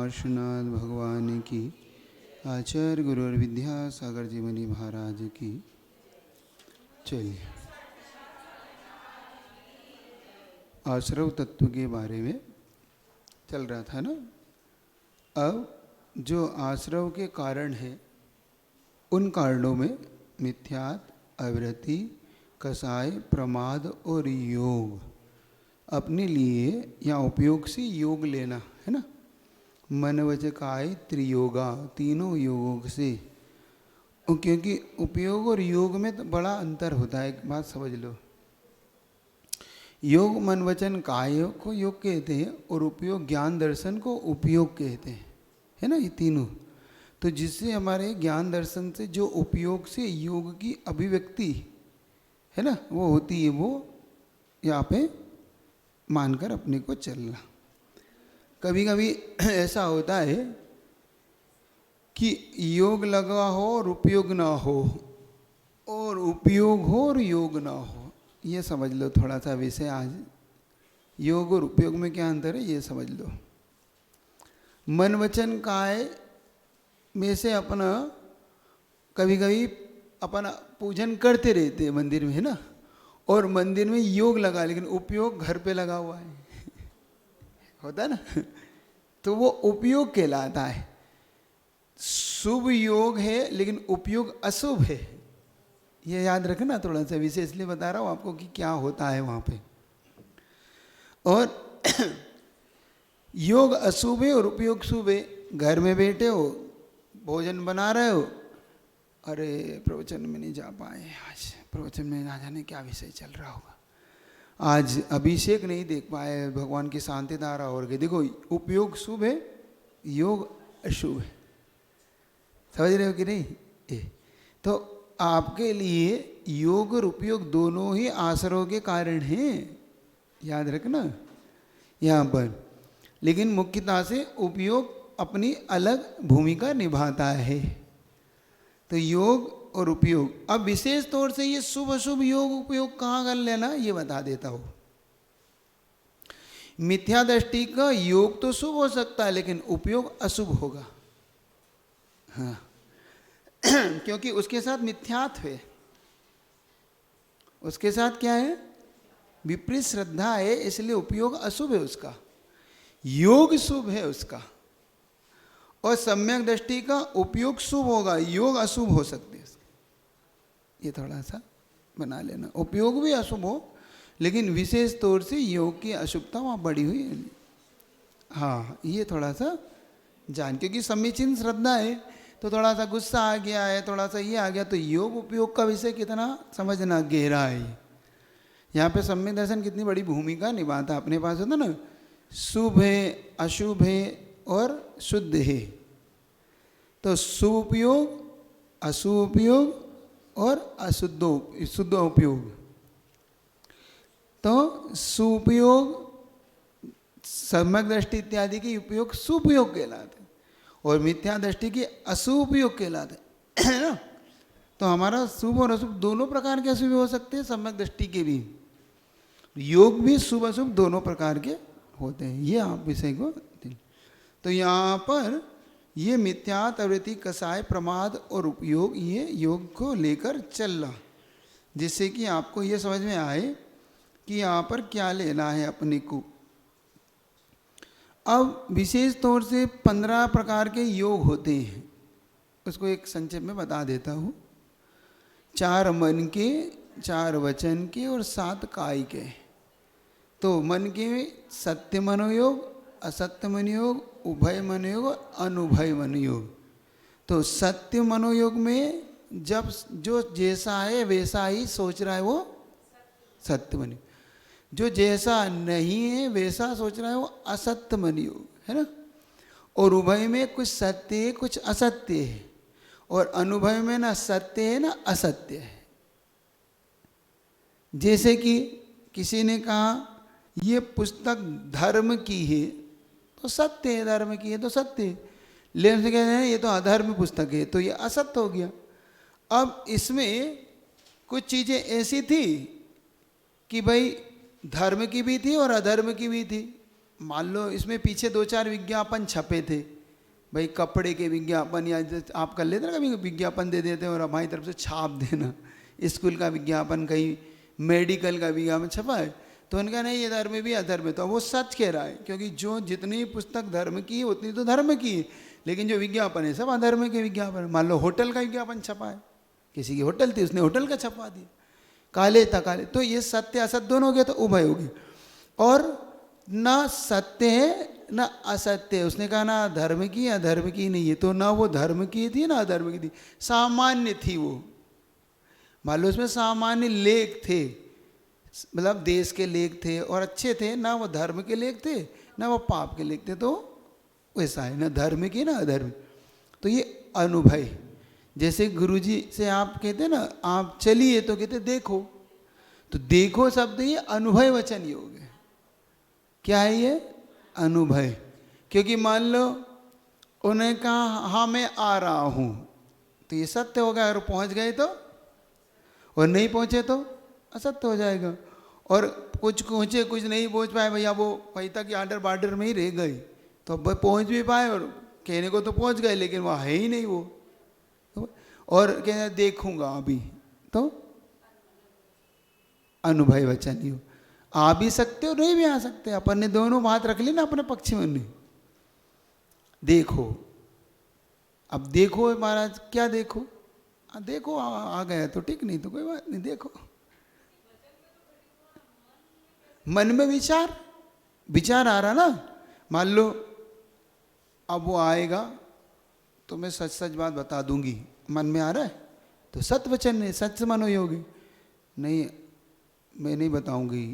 गोपालनाथ भगवान की, आचार्य गुरु और विद्यासागर जी मुनि महाराज की। चलिए, आश्रव तत्व के बारे में चल रहा था ना। अब जो आश्रव के कारण है, उन कारणों में मिथ्यात्व, अवृत्ति, कसाय, प्रमाद और योग अपने लिए या उपयोग से योग लेना है ना। मन वचन काय त्रियोगा, तीनों योगों से। क्योंकि उपयोग और योग में तो बड़ा अंतर होता है, एक बात समझ लो। योग मन वचन काय को योग कहते हैं और उपयोग ज्ञान दर्शन को उपयोग कहते हैं, है ना, ये तीनों। तो जिससे हमारे ज्ञान दर्शन से जो उपयोग से योग की अभिव्यक्ति है ना वो होती है, वो यहाँ पे मानकर अपने को चलना। कभी कभी ऐसा होता है कि योग लगा हो और उपयोग ना हो, और उपयोग हो और योग ना हो। ये समझ लो थोड़ा सा विषय आज। योग और उपयोग में क्या अंतर है ये समझ लो। मन वचन काय में से अपना कभी कभी अपना पूजन करते रहते हैं मंदिर में, है ना, और मंदिर में योग लगा, लेकिन उपयोग घर पे लगा हुआ है होता है ना, तो वो उपयोग कहलाता है। शुभ योग है लेकिन उपयोग अशुभ है, ये याद रखना। थोड़ा सा विषय इसलिए बता रहा हूँ आपको कि क्या होता है वहाँ पे। और योग अशुभ है और उपयोग शुभ है। घर में बैठे हो, भोजन बना रहे हो, अरे प्रवचन में नहीं जा पाए, आज प्रवचन में ना जाने क्या विषय चल रहा होगा, आज अभिषेक नहीं देख पाए, भगवान की शांति धारा और गई। देखो, उपयोग शुभ है, योग अशुभ है। समझ रहे हो कि नहीं? तो आपके लिए योग और उपयोग दोनों ही आश्रव के कारण हैं, याद रखना यहाँ पर। लेकिन मुख्यतः से उपयोग अपनी अलग भूमिका निभाता है। तो योग और उपयोग, अब विशेष तौर से ये शुभ अशुभ योग उपयोग कहाँ कर लेना ये बता देता हूँ। मिथ्या दृष्टि का योग तो शुभ हो सकता है लेकिन उपयोग अशुभ होगा, हाँ क्योंकि उसके साथ मिथ्यात्व है, उसके साथ क्या है, विपरीत श्रद्धा है, इसलिए उपयोग अशुभ है उसका, योग शुभ है उसका। और सम्यक दृष्टि का उपयोग शुभ होगा, योग अशुभ हो सकते हैं। ये थोड़ा सा बना लेना, उपयोग भी अशुभ हो लेकिन विशेष तौर से योग की अशुभता वहाँ बढ़ी हुई है। हाँ, ये थोड़ा सा जान, क्योंकि समीचीन श्रद्धा है तो थोड़ा सा गुस्सा आ गया है, थोड़ा सा ये आ गया, तो योग उपयोग का विषय कितना समझना गहरा है। यहाँ पे सम्यक दर्शन कितनी बड़ी भूमिका निभाता है। अपने पास होता ना, शुभ है, अशुभ है और शुद्ध है। तो शुभ उपयोग, अशुभ उपयोग और शुद्ध उपयोग। तो सुपयोग, सम्यक दृष्टि इत्यादि के उपयोग सुपयोग कहलाते हैं और मिथ्या दृष्टि के अशुभ उपयोग कहलाते हैं ना। तो हमारा शुभ और अशुभ दोनों प्रकार के अशुभ हो सकते हैं, सम्यक दृष्टि के भी। योग भी शुभ अशुभ दोनों प्रकार के होते हैं, ये आप विषय को। तो यहाँ पर ये मिथ्यात्व, अवृत्ति, कसाय, प्रमाद और उपयोग, ये योग को लेकर चल रहा, जिससे कि आपको ये समझ में आए कि यहाँ पर क्या लेना है अपने को। अब विशेष तौर से 15 प्रकार के योग होते हैं, उसको एक संक्षेप में बता देता हूँ। 4 मन के, 4 वचन के और 7 काय के। तो मन के सत्य मनोयोग, असत्य मनोयोग, उभय मनोयोग और अनुभय मनोयोग। तो सत्य मनोयोग में जब जो जैसा है वैसा ही सोच रहा है वो सत्य मनोयोग, जो जैसा नहीं है वैसा सोच रहा है वो असत्य मनोयोग है ना। और उभय में कुछ सत्य है कुछ असत्य है, और अनुभव में ना सत्य है ना असत्य है। जैसे कि किसी ने कहा ये पुस्तक धर्म की है तो सत्य है, धर्म की है तो सत्य है, लेकिन से कहते हैं ये तो अधर्म पुस्तक है तो ये असत्य हो गया। अब इसमें कुछ चीज़ें ऐसी थी कि भाई धर्म की भी थी और अधर्म की भी थी। मान लो इसमें पीछे 2-4 विज्ञापन छपे थे भाई कपड़े के विज्ञापन या आप कर लेते ना, कभी विज्ञापन दे देते हैं और हमारी तरफ से छाप देना, स्कूल का विज्ञापन, कहीं मेडिकल का विज्ञापन छपा है, तो उनका नहीं ये धर्म भी अधर्म है, तो वो सच कह रहा है, क्योंकि जो जितनी पुस्तक धर्म की है उतनी तो धर्म की है, लेकिन जो विज्ञापन है सब अधर्म के विज्ञापन है। मान लो होटल का विज्ञापन छपा है, किसी की होटल थी, उसने होटल का छपा दिया, काले था काले, तो ये सत्य असत्य दोनों हो गया, तो उभय हो गए। और ना सत्य है ना असत्य है, उसने कहा ना धर्म की अधर्म की नहीं है, तो ना वो धर्म की थी ना अधर्म की थी, सामान्य थी वो। मान लो उसमें सामान्य लेख थे, मतलब देश के लेख थे और अच्छे थे, ना वो धर्म के लेख थे ना वो पाप के लेख थे, तो वैसा है, ना धर्म की ना अधर्म। तो ये अनुभव, जैसे गुरुजी से आप कहते हैं ना आप चलिए, तो कहते देखो, तो देखो शब्द ये अनुभव वचन योग है। क्या है ये? अनुभव। क्योंकि मान लो उन्हें कहा हाँ मैं आ रहा हूँ, तो ये सत्य होगा, और पहुँच गए तो, और नहीं पहुँचे तो असत्य हो जाएगा। और कुछ पहुँचे कुछ नहीं पहुँच पाए, भैया वो वही तक आर्डर बार्डर में ही रह गई, तो अब पहुँच भी पाए और कहने को तो पहुँच गए, लेकिन वहाँ है ही नहीं वो, तो और कहना देखूंगा अभी, तो अनुभव वचन ही हो। आ भी सकते हो नहीं भी आ सकते, अपन ने दोनों बात रख ली ना अपने पक्ष में ने। देखो, अब देखो महाराज, क्या देखो? देखो आ गया तो ठीक, नहीं तो कोई बात नहीं, देखो। मन में विचार विचार आ रहा ना, मान लो अब वो आएगा तो मैं सच सच बात बता दूंगी, मन में आ रहा है तो सत्य वचन है, सच मनोयोगी। नहीं मैं नहीं बताऊंगी,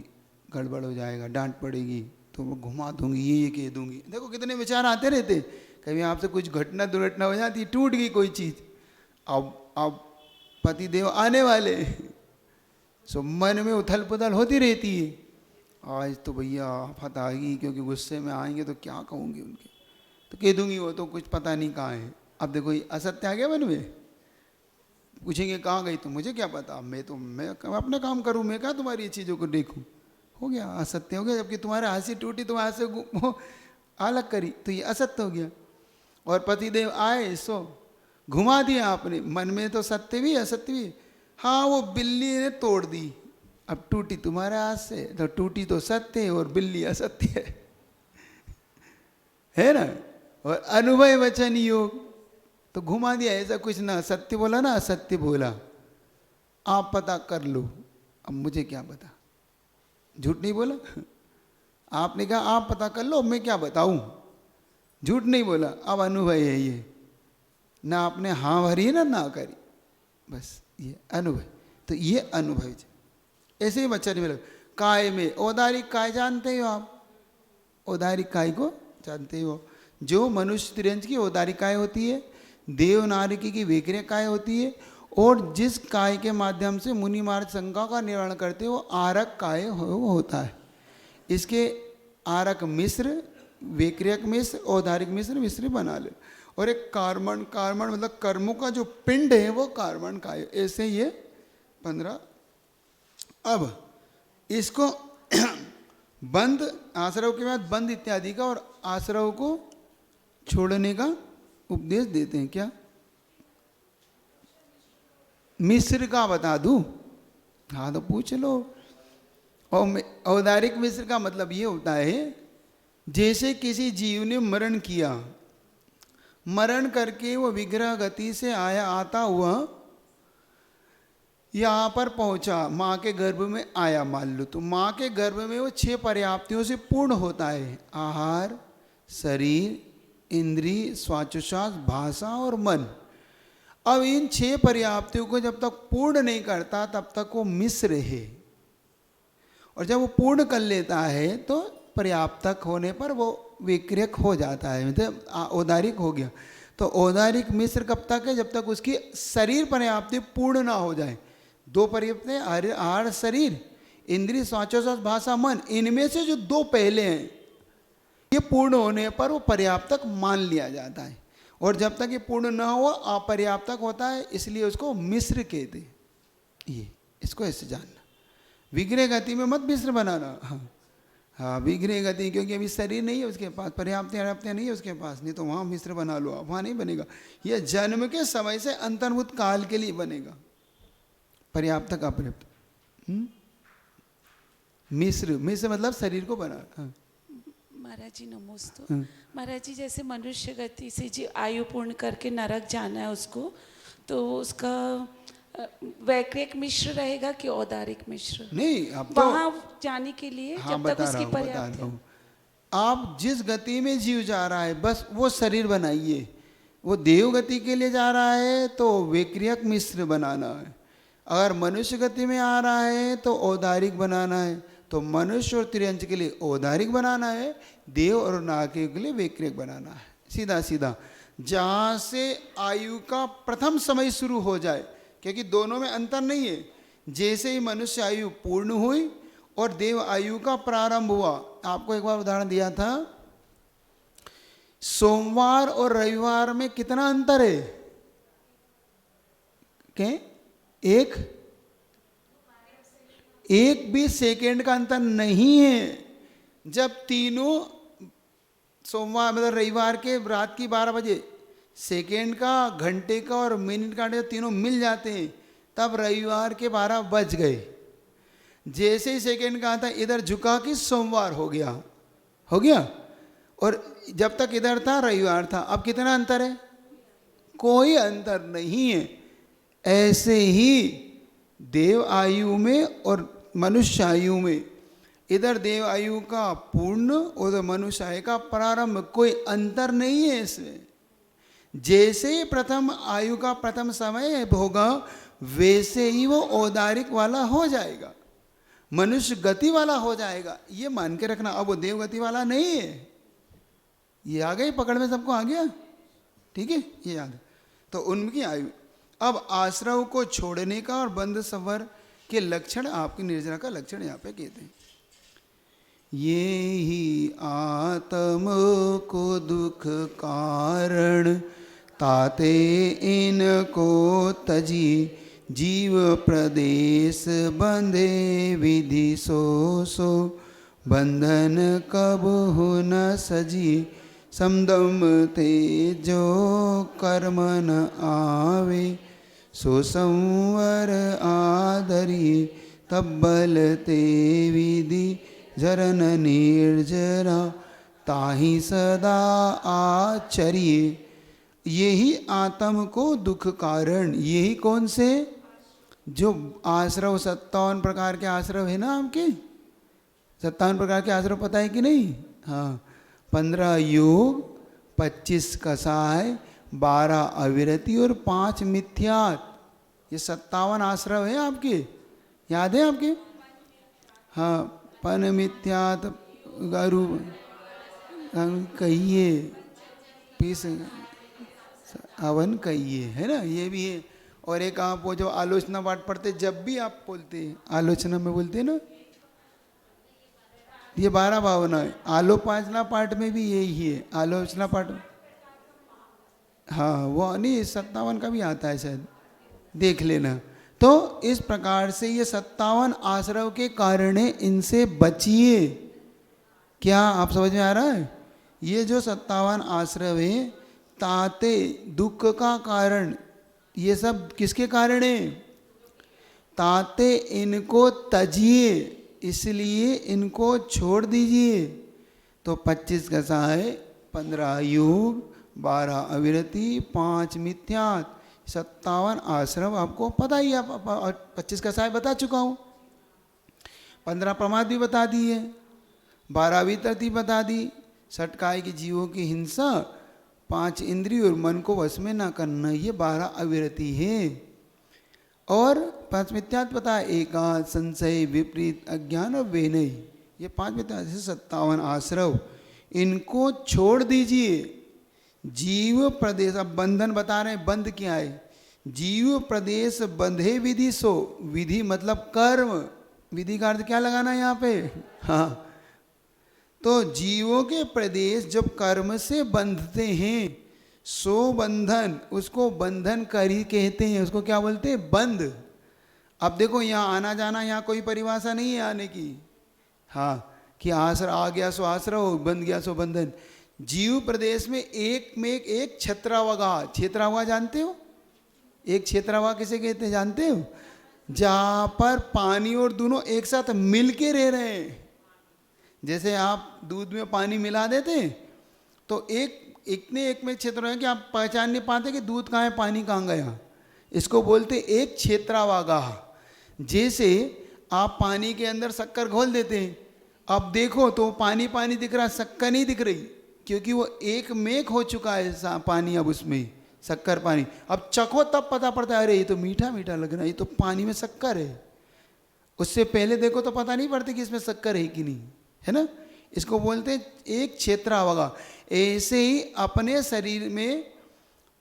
गड़बड़ हो जाएगा, डांट पड़ेगी, तो वो घुमा दूंगी, ये कह दूंगी। देखो कितने विचार आते रहते, कभी आपसे कुछ घटना दुर्घटना हो जाती, टूट गई कोई चीज़, अब पति देव आने वाले, सो मन में उथल पुथल होती रहती है, आज तो भैया आफत आएगी, क्योंकि गुस्से में आएंगे तो क्या कहूँगी उनके, तो कह दूंगी वो तो कुछ पता नहीं कहाँ है। अब देखो ये असत्य आ गया मन में, पूछेंगे कहाँ गई, तो मुझे क्या पता, मैं अपना काम करूँ, मैं कहाँ तुम्हारी ये चीज़ों को देखूँ, हो गया असत्य हो गया। जबकि तुम्हारे हंसी टूटी तो हाथ से अलग करी, तो ये असत्य हो गया। और पतिदेव आए सो घुमा दिया आपने, मन में तो सत्य भी असत्य भी। हाँ वो बिल्ली ने तोड़ दी, अब टूटी तुम्हारे हाथ से, तो टूटी तो सत्य है और बिल्ली असत्य है ना। और अनुभव वचन योग, तो घुमा दिया, ऐसा कुछ ना सत्य बोला ना असत्य बोला, आप पता कर लो, अब मुझे क्या पता, झूठ नहीं बोला। आपने कहा आप पता कर लो, मैं क्या बताऊं, झूठ नहीं बोला। अब अनुभव है ये, ना आपने हाँ भरी ना ना करी, बस ये अनुभव। तो ये अनुभव है। ऐसे ही बच्चा नहीं मिला। काय में औदारिक काय जानते हो आप? औदारिक काय को जानते हो? जो मनुष्य तिरंज की औदारिक काय होती है, देव नारिकी की विक्रिय काय होती है, और जिस काय के माध्यम से मुनि मार्ग शंका का निवारण करते हो आरक काय होता है। इसके आरक मिश्र, विक्रियक मिश्र, औदारिक मिश्र, मिश्र बना ले। और एक कार्बन, कार्बन मतलब कर्मों का जो पिंड है वो कार्बन काय। ऐसे ये 15। अब इसको बंद, आश्रव के बाद बंद इत्यादि का और आश्रव को छोड़ने का उपदेश देते हैं। क्या मिश्र का बता दूं? हाँ तो पूछ लो। और औदारिक मिश्र का मतलब ये होता है, जैसे किसी जीव ने मरण किया, मरण करके वो विग्रह गति से आता हुआ यहाँ पर पहुँचा, माँ के गर्भ में आया मान लो, तो माँ के गर्भ में वो 6 पर्याप्तियों से पूर्ण होता है। आहार, शरीर, इंद्रिय, स्वाचोच्छ्वास, भाषा और मन। अब इन 6 पर्याप्तियों को जब तक पूर्ण नहीं करता तब तक वो मिश्र है, और जब वो पूर्ण कर लेता है तो पर्याप्तक होने पर वो विक्रियक हो जाता है, मतलब औदारिक हो गया। तो औदारिक मिश्र कब तक है? जब तक उसकी शरीर पर्याप्ति पूर्ण ना हो जाए। 2 पर्याप्त है, आहार, शरीर, इंद्रिय, स्वाचोच्छ्वास, भाषा, मन। इनमें से जो 2 पहले हैं ये पूर्ण होने पर वो पर्याप्तक मान लिया जाता है, और जब तक ये पूर्ण ना हो अपर्याप्तक होता है, इसलिए उसको मिश्र कहते हैं। ये इसको ऐसे जानना, विग्रह गति में मत मिश्र बनाना। हाँ हाँ, विग्रह गति, क्योंकि अभी शरीर नहीं है उसके पास, पर्याप्त नहीं है उसके पास, नहीं तो वहाँ मिश्र बना लो आप, वहाँ नहीं बनेगा। यह जन्म के समय से अंतर्भूत काल के लिए बनेगा, पर्याप्त का पर्याप्त। मिश्र, मिश्र मतलब शरीर को बना। हाँ। महाराज जी नमोस्तु। महाराज जी जैसे मनुष्य गति से जी आयु पूर्ण करके नरक जाना है उसको, तो उसका वैक्रिक मिश्र रहेगा कि औदारिक मिश्र? नहीं, अब तो वहाँ जाने के लिए हाँ, जब तक उसकी पर्याप्त है। आप जिस गति में जीव जा रहा है बस वो शरीर बनाइए। वो देव गति के लिए जा रहा है तो वैक्रियक मिश्र बनाना है, अगर मनुष्य गति में आ रहा है तो औदारिक बनाना है, तो मनुष्य और त्रियंच के लिए औदारिक बनाना है, देव और नाके के लिए वैक्रियक बनाना है। सीधा सीधा जहाँ से आयु का प्रथम समय शुरू हो जाए, क्योंकि दोनों में अंतर नहीं है। जैसे ही मनुष्य आयु पूर्ण हुई और देव आयु का प्रारंभ हुआ, आपको एक बार उदाहरण दिया था, सोमवार और रविवार में कितना अंतर है? क्या? एक भी सेकेंड का अंतर नहीं है। जब तीनों सोमवार मतलब रविवार के रात की 12 बजे सेकेंड का, घंटे का और मिनट का तीनों मिल जाते हैं, तब रविवार के 12 बज गए। जैसे ही सेकेंड का आता इधर झुका कि सोमवार हो गया, और जब तक इधर था रविवार था। अब कितना अंतर है? कोई अंतर नहीं है। ऐसे ही देव आयु में और मनुष्य आयु में, इधर देव आयु का पूर्ण और मनुष्य आयु का प्रारंभ, कोई अंतर नहीं है इसमें। जैसे ही प्रथम आयु का प्रथम समय होगा वैसे ही वो औदारिक वाला हो जाएगा, मनुष्य गति वाला हो जाएगा, ये मान के रखना। अब वो देव गति वाला नहीं है। ये आ गई पकड़ में, सबको आ गया? ठीक है, ये याद। तो उनकी आयु, अब आश्रव को छोड़ने का और बंध संवर के लक्षण, आपकी निर्जरा का लक्षण यहाँ पे कहते हैं। ये ही आत्म को दुख कारण, ताते इनको तजी, जीव प्रदेश बंधे विधि सो बंधन कब हो न सजी, समदम ते जो कर्म न आवे, सो संवर आदरी, तब्बल ते विधि जरन निर्जरा, ताहि सदा आचरिए। यही आत्म को दुख कारण, यही कौन से? जो आश्रव 57 प्रकार के आश्रव है ना आपके, 57 प्रकार के आश्रव पता है कि नहीं? हाँ, 15 योग, 25 कसाय, 12 अविरति और 5 मिथ्यात, ये 57 आश्रव है आपके, याद है आपके? हाँ, पन मिथ्यात गारू कहिए, पीस अवन कहिए, है ना, ये भी है। और एक आप वो जो आलोचना पाठ पढ़ते, जब भी आप बोलते हैं आलोचना में बोलते हैं ना, ये 12 भावना है। आलोचना पाठ में भी यही है, आलोचना पाठ। हाँ, वो नहीं, 57 का भी आता है शायद, देख लेना। तो इस प्रकार से ये 57 आश्रव के कारण है, इनसे बचिए। क्या आप समझ में आ रहा है? ये जो 57 आश्रव है, ताते दुख का कारण, ये सब किसके कारण है? ताते इनको तजिए, इसलिए इनको छोड़ दीजिए। तो 25 कसाय, 15 योग, 12 अविरति, 5 मिथ्यात, 57 आश्रम आपको पता ही है। 25 कसाय बता चुका हूँ, 15 प्रमाद भी बता दी है, 12 वितरती बता दी, सटकाय की जीवों की हिंसा, 5 इंद्रिय और मन को वश में ना करना, ये 12 अविरति है। और 5 मिथ्यात पता है, एकांत, संशय, विपरीत, अज्ञान और वेनई, ये 5 मिथ्यात से 57 आश्रव, इनको छोड़ दीजिए। जीव प्रदेश, अब बंधन बता रहे हैं, बंध क्या है? जीव प्रदेश बंधे विधि सो, विधि मतलब कर्म, विधि का अर्थ क्या लगाना है यहाँ पे? हाँ, तो जीवों के प्रदेश जब कर्म से बंधते हैं, सो बंधन, उसको बंधन करी कहते हैं, उसको क्या बोलते हैं? बंध। अब देखो यहाँ आना जाना, यहाँ कोई परिभाषा नहीं है आने की। हाँ, कि आसरा आ गया सो आसरा हो, बंध गया सो बंधन। जीव प्रदेश में एक छत्रावगा, क्षेत्रावगा जानते हो? एक क्षेत्रावगा किसे कहते हैं जानते हो? जहाँ पर पानी और दोनों एक साथ मिल के रह रहे हैं। जैसे आप दूध में पानी मिला देते तो इतने एक में क्षेत्र है कि आप पहचान नहीं पाते कि दूध कहाँ है, पानी कहाँ गया। इसको बोलते एक क्षेत्रावागा। जैसे आप पानी के अंदर शक्कर घोल देते हैं, अब देखो तो पानी पानी दिख रहा, शक्कर नहीं दिख रही, क्योंकि वो एक मेक हो चुका है पानी। अब उसमें शक्कर पानी, अब चखो तब पता पड़ता है अरे ये तो मीठा मीठा लग रहा है, ये तो पानी में शक्कर है। उससे पहले देखो तो पता नहीं पड़ता कि इसमें शक्कर है कि नहीं, है ना। इसको बोलते हैं एक क्षेत्रावगा। ऐसे ही अपने शरीर में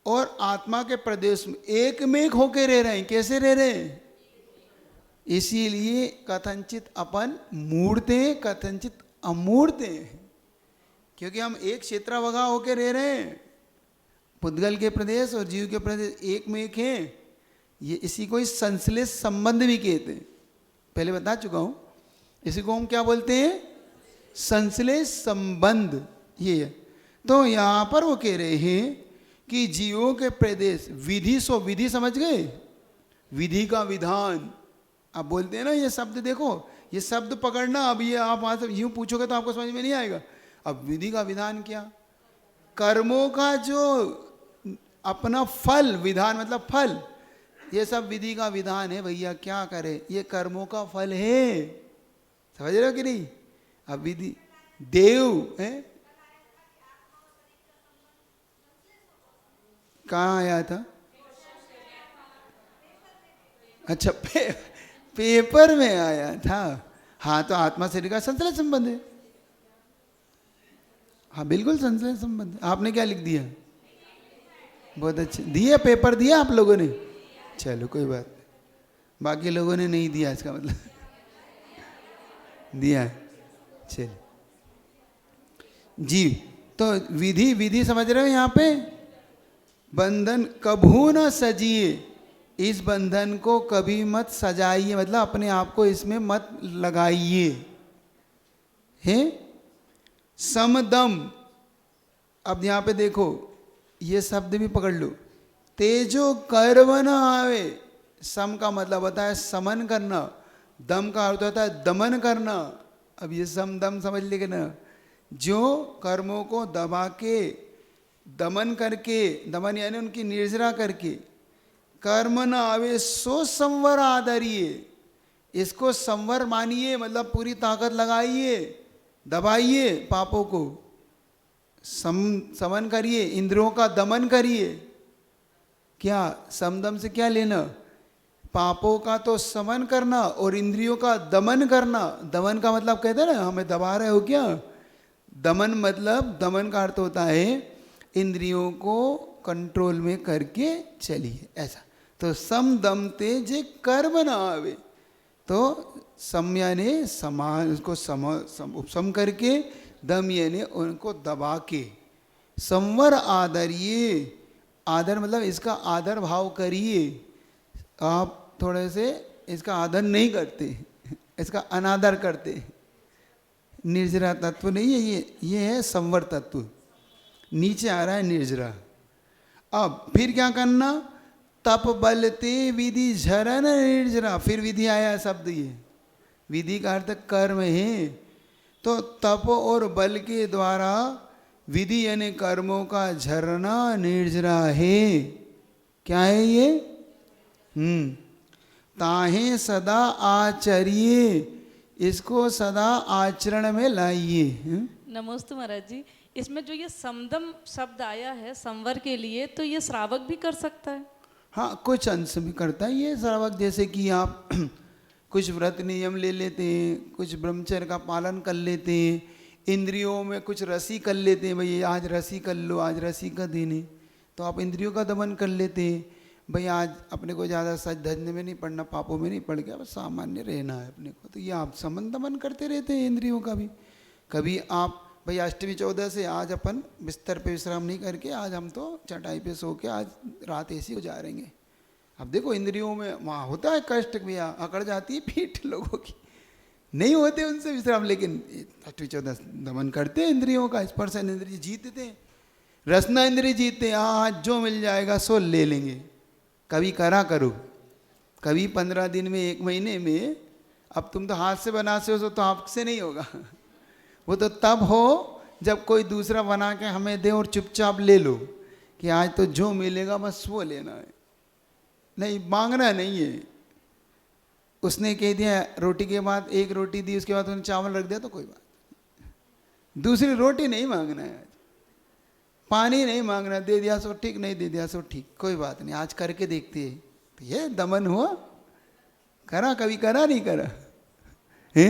और आत्मा के प्रदेश में एक मेक होके रह रहे हैं। कैसे रह रहे हैं? इसीलिए कथनचित अपन मूर्ते कथनचित अमूर्ते, क्योंकि हम एक क्षेत्रावगा होके रह रहे हैं। पुद्गल के प्रदेश और जीव के प्रदेश एक में एक हैं। ये इसी को इस संश्लेष संबंध भी कहते हैं, पहले बता चुका हूं। इसी को हम क्या बोलते हैं? संश्लेष संबंध। ये है। तो यहां पर वो कह रहे हैं कि जीवों के प्रदेश विधि सो, विधि समझ गए? विधि का विधान आप बोलते हैं ना, ये शब्द देखो, ये शब्द पकड़ना। अब ये आप वहां से यूं पूछोगे तो आपको समझ में नहीं आएगा। अब विधि का विधान क्या? कर्मों का जो अपना फल, विधान मतलब फल, ये सब विधि का विधान है भैया। क्या करे, ये कर्मों का फल है, समझ रहे हो कि नहीं। अब विधि देव है, कहाँ आया था? अच्छा पेपर में आया था। हाँ, तो आत्मा शरीर का संश्लेष संबंध है। हाँ बिल्कुल संश्लेष संबंध। आपने क्या लिख दिया? बहुत अच्छे दिया, पेपर दिया आप लोगों ने, चलो कोई बात नहीं। बाकी लोगों ने नहीं दिया, इसका मतलब दिया। चलिए जी, तो विधि, विधि समझ रहे हो यहाँ पे? बंधन कभू न सजिए, इस बंधन को कभी मत सजाइए, मतलब अपने आप को इसमें मत लगाइए। है समदम। अब यहाँ पे देखो, ये शब्द भी पकड़ लो। तेजो कर्म न आवे। सम का मतलब होता है समन करना, दम का अर्थ होता है दमन करना। अब ये सम दम समझ लेंगे ना। जो कर्मों को दबा के, दमन करके, दमन यानी उनकी निर्जरा करके, कर्म न आवे सो संवर आदरिए, इसको संवर मानिए, मतलब पूरी ताकत लगाइए, दबाइए पापों को, समन करिए, इंद्रियों का दमन करिए। क्या समदम से क्या लेना? पापों का तो समन करना और इंद्रियों का दमन करना। दमन का मतलब कहते हैं ना, हमें दबा रहे हो क्या। दमन मतलब, दमन का अर्थ होता है इंद्रियों को कंट्रोल में करके चलिए, ऐसा। तो सम दम तेज कर्म न आवे, तो सम यानी समान, उसको उपसम करके, दम यानी उनको दबा के, संवर आदरिए। आदर मतलब इसका आदर भाव करिए। आप थोड़े से इसका आदर नहीं करते, इसका अनादर करते। निर्जरा तत्व नहीं है ये है संवर तत्व। नीचे आ रहा है निर्जरा। अब फिर क्या करना? तप बलते विधि झरन निर्जरा। फिर विधि आया शब्द, ये विधि का अर्थ कर्म है। तो तप और बल के द्वारा विधि यानी कर्मों का झरना निर्जरा है। क्या है ये? ताहे सदा आचरिए, इसको सदा आचरण में लाइए। नमस्ते महाराज जी, इसमें जो ये समदम शब्द आया है संवर के लिए, तो ये श्रावक भी कर सकता है? हाँ, कुछ अंश में करता है ये श्रावक। जैसे कि आप कुछ व्रत नियम ले लेते हैं, कुछ ब्रह्मचर्य का पालन कर लेते हैं, इंद्रियों में कुछ रसी कर लेते हैं, भाई आज रसी कर लो, आज रसी का दिन है, तो आप इंद्रियों का दमन कर लेते हैं। भाई आज अपने को ज़्यादा सच धजने में नहीं पड़ना, पापों में नहीं पड़ गया, बस सामान्य रहना है अपने को, तो ये आप समन दमन करते रहते हैं इंद्रियों का भी। कभी आप भाई अष्टमी 14 से आज अपन बिस्तर पे विश्राम नहीं करके, आज हम तो चटाई पे सो के आज रात ऐसी गुजारेंगे। अब देखो इंद्रियों में वहाँ होता है कष्ट, भैया अकड़ जाती है पीठ लोगों की, नहीं होते उनसे विश्राम, लेकिन अष्टवी चौदह दमन करते हैं इंद्रियों का, स्पर्शन इंद्रिय जीतते हैं, रसना इंद्रिय जीतते हैं। आज जो मिल जाएगा सो ले लेंगे। कभी करा करो, कभी 15 दिन में, 1 महीने में। अब तुम तो हाथ से बनाते हो तो आपसे नहीं होगा। वो तो तब हो जब कोई दूसरा बना के हमें दे और चुपचाप ले लो कि आज तो जो मिलेगा बस वो लेना है, नहीं मांगना नहीं है। उसने कह दिया रोटी के बाद 1 रोटी दी, उसके बाद उसने चावल रख दिया तो कोई बात नहीं। दूसरी रोटी नहीं मांगना है, आज पानी नहीं मांगना, दे दिया सो ठीक, नहीं दे दिया सो ठीक, कोई बात नहीं, आज करके देखते हैं। तो ये दमन हुआ, करा कभी करा नहीं करा है,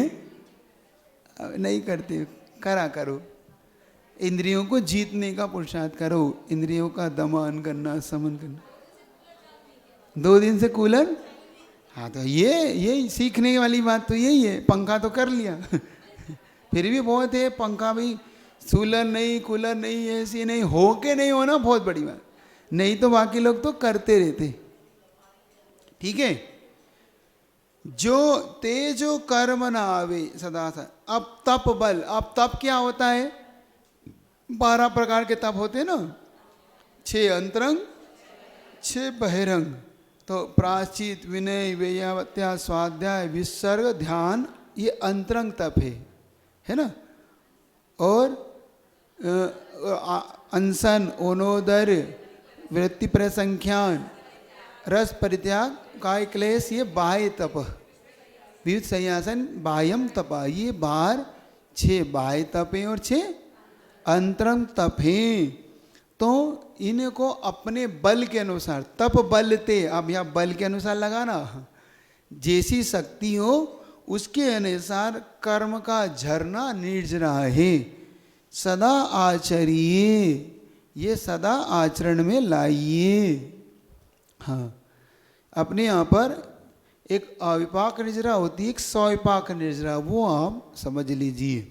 नहीं करते, करा करो। इंद्रियों को जीतने का पुरुषार्थ करो, इंद्रियों का दमन करना, समन करना। 2 दिन से कूलर, हाँ तो ये सीखने वाली बात तो यही है। पंखा तो कर लिया फिर भी बहुत है, पंखा भी कूलर नहीं, कूलर नहीं, ऐसी नहीं, हो के नहीं होना बहुत बड़ी बात, नहीं तो बाकी लोग तो करते रहते। ठीक है, जो तेजो कर्म न आवे सदा सा। अब तप बल, अब तप क्या होता है? 12 प्रकार के तप होते हैं ना, 6 अंतरंग 6 बहिरंग। तो प्रायश्चित, विनय, वेयावत्या, स्वाध्याय, विसर्ग, ध्यान, ये अंतरंग तप है ना। और अनशन, ओनोदर, वृत्ति परिसंख्यान, रस परित्याग, काय क्लेश, ये बाह्य तप। विविध संयासन बाह्यम तप, ये बाहर 6 बाह्य तप हैं और 6 अंतरंग तप हैं। तो इनको अपने बल के अनुसार, तप बल ते, अब यहाँ बल के अनुसार लगाना, जैसी शक्ति हो उसके अनुसार कर्म का झरना निर्जरा है। सदा आचरिए, ये सदा आचरण में लाइए। हाँ, अपने यहाँ पर एक अविपाक निर्जरा होती है, एक सविपाक निर्जरा, वो आप समझ लीजिए।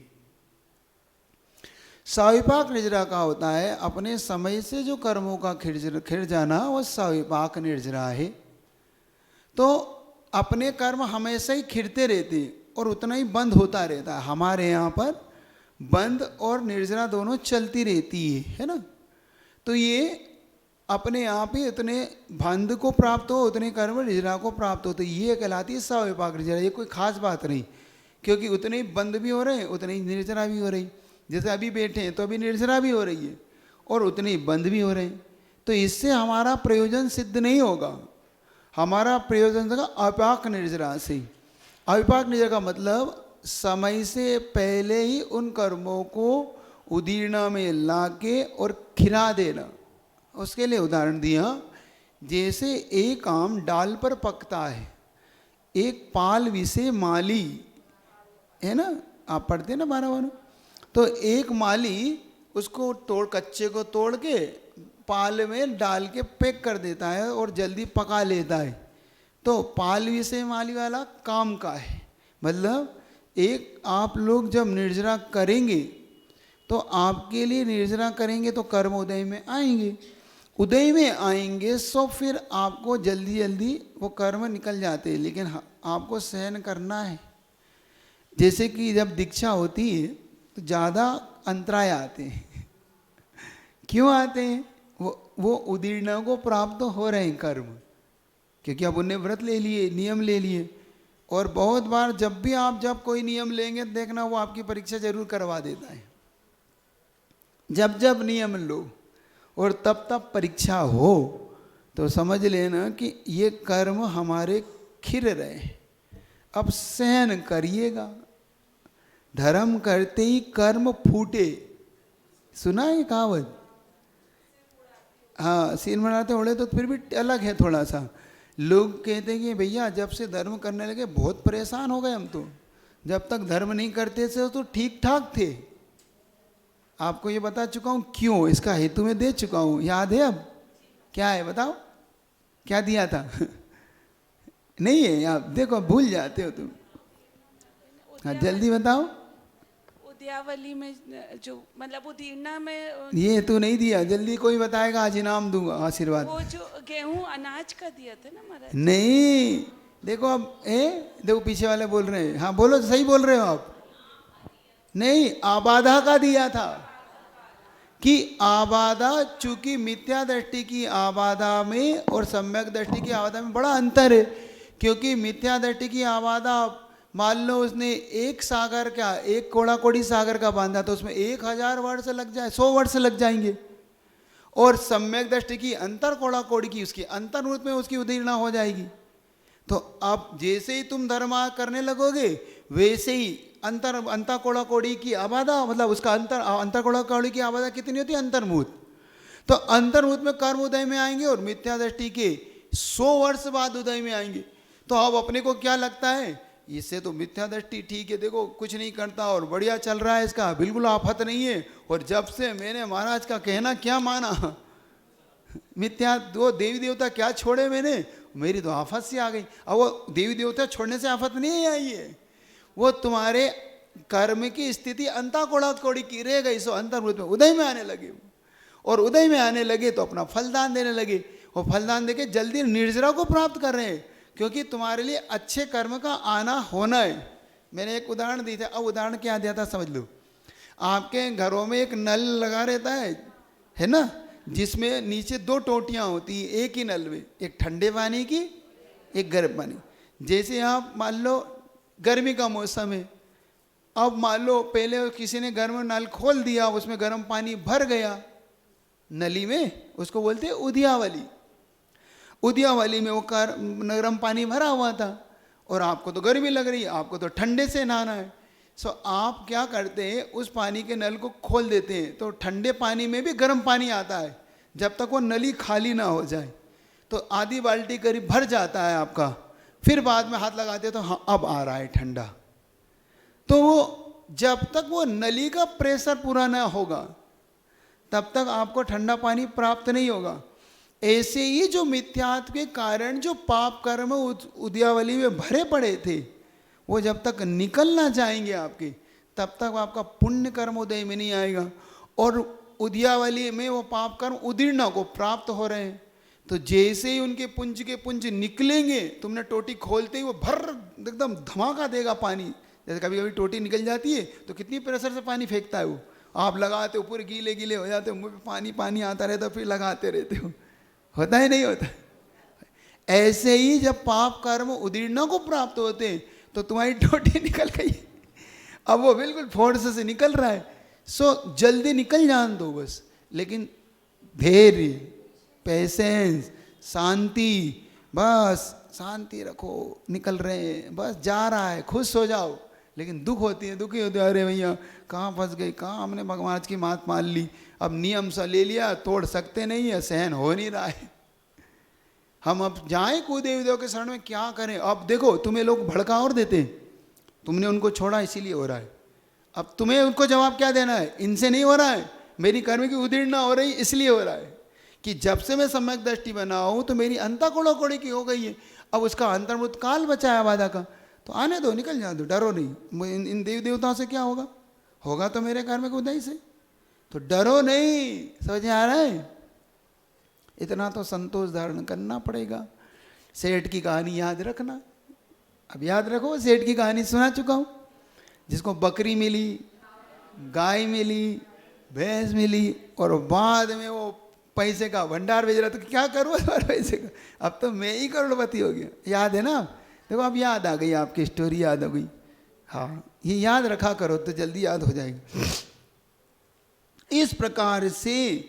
सविपाक निर्जरा का होता है अपने समय से जो कर्मों का खिड़ जाना, वो सविपाक निर्जरा है। तो अपने कर्म हमेशा ही खिड़ते रहते और उतना ही बंद होता रहता है। हमारे यहाँ पर बंद और निर्जरा दोनों चलती रहती है ना। तो ये अपने आप ही उतने बंध को प्राप्त हो, उतने कर्म निर्जरा को प्राप्त हो, तो ये कहलाती है सविपाक निर्जरा। ये कोई खास बात नहीं, क्योंकि उतने ही बंद भी हो रहे हैं, उतने ही निर्जरा भी हो रही। जैसे अभी बैठे हैं तो अभी निर्जरा भी हो रही है और उतने ही बंद भी हो रहे हैं। तो इससे हमारा प्रयोजन सिद्ध नहीं होगा। हमारा प्रयोजन होगा अविपाक निर्जरा से। अविपाक निर्जरा का मतलब समय से पहले ही उन कर्मों को उदीर्णा में लाके और खिला देना। उसके लिए उदाहरण दिया, जैसे एक आम डाल पर पकता है, एक पाल विषे माली, है ना, आप पढ़ते हैं ना 12। तो एक माली उसको कच्चे को तोड़ के पाल में डाल के पैक कर देता है और जल्दी पका लेता है। तो पाल विषय माली वाला काम का है। मतलब एक आप लोग जब निर्जरा करेंगे तो आपके लिए निर्जरा करेंगे तो कर्म उदय में आएंगे, उदय में आएंगे सो फिर आपको जल्दी जल्दी वो कर्म निकल जाते हैं, लेकिन आपको सहन करना है। जैसे कि जब दीक्षा होती है तो ज़्यादा अंतराय आते हैं। क्यों आते हैं? वो उदीर्ण को प्राप्त हो रहे हैं कर्म, क्योंकि अब उन्हें व्रत ले लिए, नियम ले लिए। और बहुत बार जब भी आप जब कोई नियम लेंगे देखना वो आपकी परीक्षा जरूर करवा देता है। जब जब नियम लो और तब तब परीक्षा हो तो समझ लेना कि ये कर्म हमारे खिर रहे हैं, अब सहन करिएगा। धर्म करते ही कर्म फूटे, सुना है कहावत? हाँ, सीन बनाते उड़े तो फिर भी अलग है थोड़ा सा। लोग कहते हैं कि भैया जब से धर्म करने लगे बहुत परेशान हो गए हम तो, जब तक धर्म नहीं करते थे तो ठीक ठाक थे। आपको ये बता चुका हूँ क्यों, इसका हेतु मैं दे चुका हूँ, याद है? अब क्या है बताओ, क्या दिया था? नहीं है, आप देखो भूल जाते हो तुम। हाँ जल्दी बताओ। उद्यावली में जो मतलब उदीर्णा में ये तो नहीं दिया, जल्दी कोई बताएगा आज इनाम दूंगा, आशीर्वाद। वो जो गेहूं अनाज का दिया था ना महाराज। नहीं, देखो अब देखो पीछे वाले बोल रहे हैं, हाँ बोलो, सही बोल रहे हो आप। नहीं, आबादा का दिया था कि आबादा, चूंकि मिथ्या दृष्टि की आबादा में और सम्यक दृष्टि की आबादा में बड़ा अंतर है। क्योंकि मिथ्या दृष्टि की आबादा, मान लो उसने एक सागर का, एक कोड़ा कोड़ी सागर का बांधा तो उसमें 1000 वर्ष लग जाए, 100 वर्ष लग जाएंगे। और सम्यक दृष्टि की अंतर कोड़ा कोड़ी की, उसकी अंतर रूप में उसकी उदीर्णा हो जाएगी। तो अब जैसे ही तुम धर्म करने लगोगे वैसे ही अंतर कोड़ा कोड़ी की आबादा, मतलब उसका अंतर कोड़ा कोड़ी की आबादा कितनी होती है? अंतर्मुहूर्त। तो अंतर्मुहूर्त में कर्म उदय में आएंगे और मिथ्या दृष्टि के 100 वर्ष बाद उदय में आएंगे। तो अब अपने को क्या लगता है, इससे तो मिथ्या दृष्टि ठीक है, देखो कुछ नहीं करता और बढ़िया चल रहा है, इसका बिल्कुल आफत नहीं है। और जब से मैंने महाराज का कहना क्या माना, मिथ्या वो देवी देवता क्या छोड़े मैंने, मेरी तो आफत सी आ गई। अब वो देवी देवता छोड़ने से आफत नहीं आई है, वो तुम्हारे कर्म की स्थिति अंता कोड़ा कोड़ी की रह गई। सो अंतर्मुहूर्त में उदय में आने लगे, और उदय में आने लगे तो अपना फलदान देने लगे, और फलदान देके जल्दी निर्जरा को प्राप्त कर रहे हैं, क्योंकि तुम्हारे लिए अच्छे कर्म का आना होना है। मैंने एक उदाहरण दी था, अब उदाहरण क्या दिया था समझ लो। आपके घरों में एक नल लगा रहता है ना, जिसमें नीचे 2 टोटियां होती है एक ही नल में, एक ठंडे पानी की, एक गर्म पानी। जैसे आप मान लो गर्मी का मौसम है, अब मान लो पहले किसी ने गर्म नल खोल दिया, उसमें गर्म पानी भर गया नली में, उसको बोलते हैं उदियावली। उदियावली में वो गर्म पानी भरा हुआ था और आपको तो गर्मी लग रही है, आपको तो ठंडे से नहाना है। सो आप क्या करते हैं, उस पानी के नल को खोल देते हैं तो ठंडे पानी में भी गर्म पानी आता है, जब तक वो नली खाली ना हो जाए। तो आधी बाल्टी करीब भर जाता है आपका, फिर बाद में हाथ लगाते हैं तो हाँ अब आ रहा है ठंडा। तो वो जब तक वो नली का प्रेशर पूरा ना होगा तब तक आपको ठंडा पानी प्राप्त नहीं होगा। ऐसे ही जो मिथ्यात्व के कारण जो पाप कर्म उद्यावली में भरे पड़े थे, वो जब तक निकल ना जाएंगे आपके, तब तक आपका पुण्य कर्म उदय में नहीं आएगा। और उद्यावली में वो पाप कर्म उदीर्णा को प्राप्त हो रहे हैं। तो जैसे ही उनके पुंज के पुंज निकलेंगे, तुमने टोटी खोलते ही वो भर एकदम धमाका देगा पानी। जैसे कभी कभी टोटी निकल जाती है तो कितनी प्रेशर से पानी फेंकता है वो, आप लगाते हो पूरे गीले गीले हो जाते हो, मुँह पे पानी पानी आता रहता, फिर लगाते रहते हो, होता ही नहीं होता। ऐसे ही जब पाप कर्म उदीर्णा को प्राप्त होते हैं तो तुम्हारी टोटी निकल गई, अब वो बिल्कुल फोर्स से निकल रहा है। सो जल्दी निकल जान दो बस, लेकिन धैर्य, पेशेंस, शांति, बस शांति रखो, निकल रहे हैं, बस जा रहा है, खुश हो जाओ। लेकिन दुख होती है, दुखी होते, अरे भैया कहाँ फंस गई, कहाँ हमने भगवान की मात मान ली, अब नियम सा ले लिया, तोड़ सकते नहीं है, सहन हो नहीं रहा है, हम अब जाएं कुदेव देव के शरण में, क्या करें। अब देखो तुम्हें लोग भड़का और देते हैं, तुमने उनको छोड़ा इसीलिए हो रहा है। अब तुम्हें उनको जवाब क्या देना है, इनसे नहीं हो रहा है, मेरी कर्म की उदीर्णा हो रही इसलिए हो रहा है कि जब से मैं सम्यक दृष्टि बना हूँ तो मेरी अंता कोड़ा कोड़ी की हो गई है। अब उसका अंतर्मुहूर्त काल बचा है वादा का, तो आने दो, निकल जाने दो, डरो नहीं। इन देवी देवताओं से क्या होगा, होगा तो मेरे कर्म के उदय से, तो डरो नहीं। समझ आ रहा है, इतना तो संतोष धारण करना पड़ेगा। सेठ की कहानी याद रखना, अब याद रखो, सेठ की कहानी सुना चुका हूँ, जिसको बकरी मिली, गाय मिली, भैंस मिली, और बाद में वो पैसे का भंडार भेज रहा, तो क्या करूँ पैसे का, अब तो मैं ही करोड़पति हो गया। याद है ना, देखो अब याद आ गई, आपकी स्टोरी याद हो गई। हाँ, ये याद रखा करो तो जल्दी याद हो जाएगी। इस प्रकार से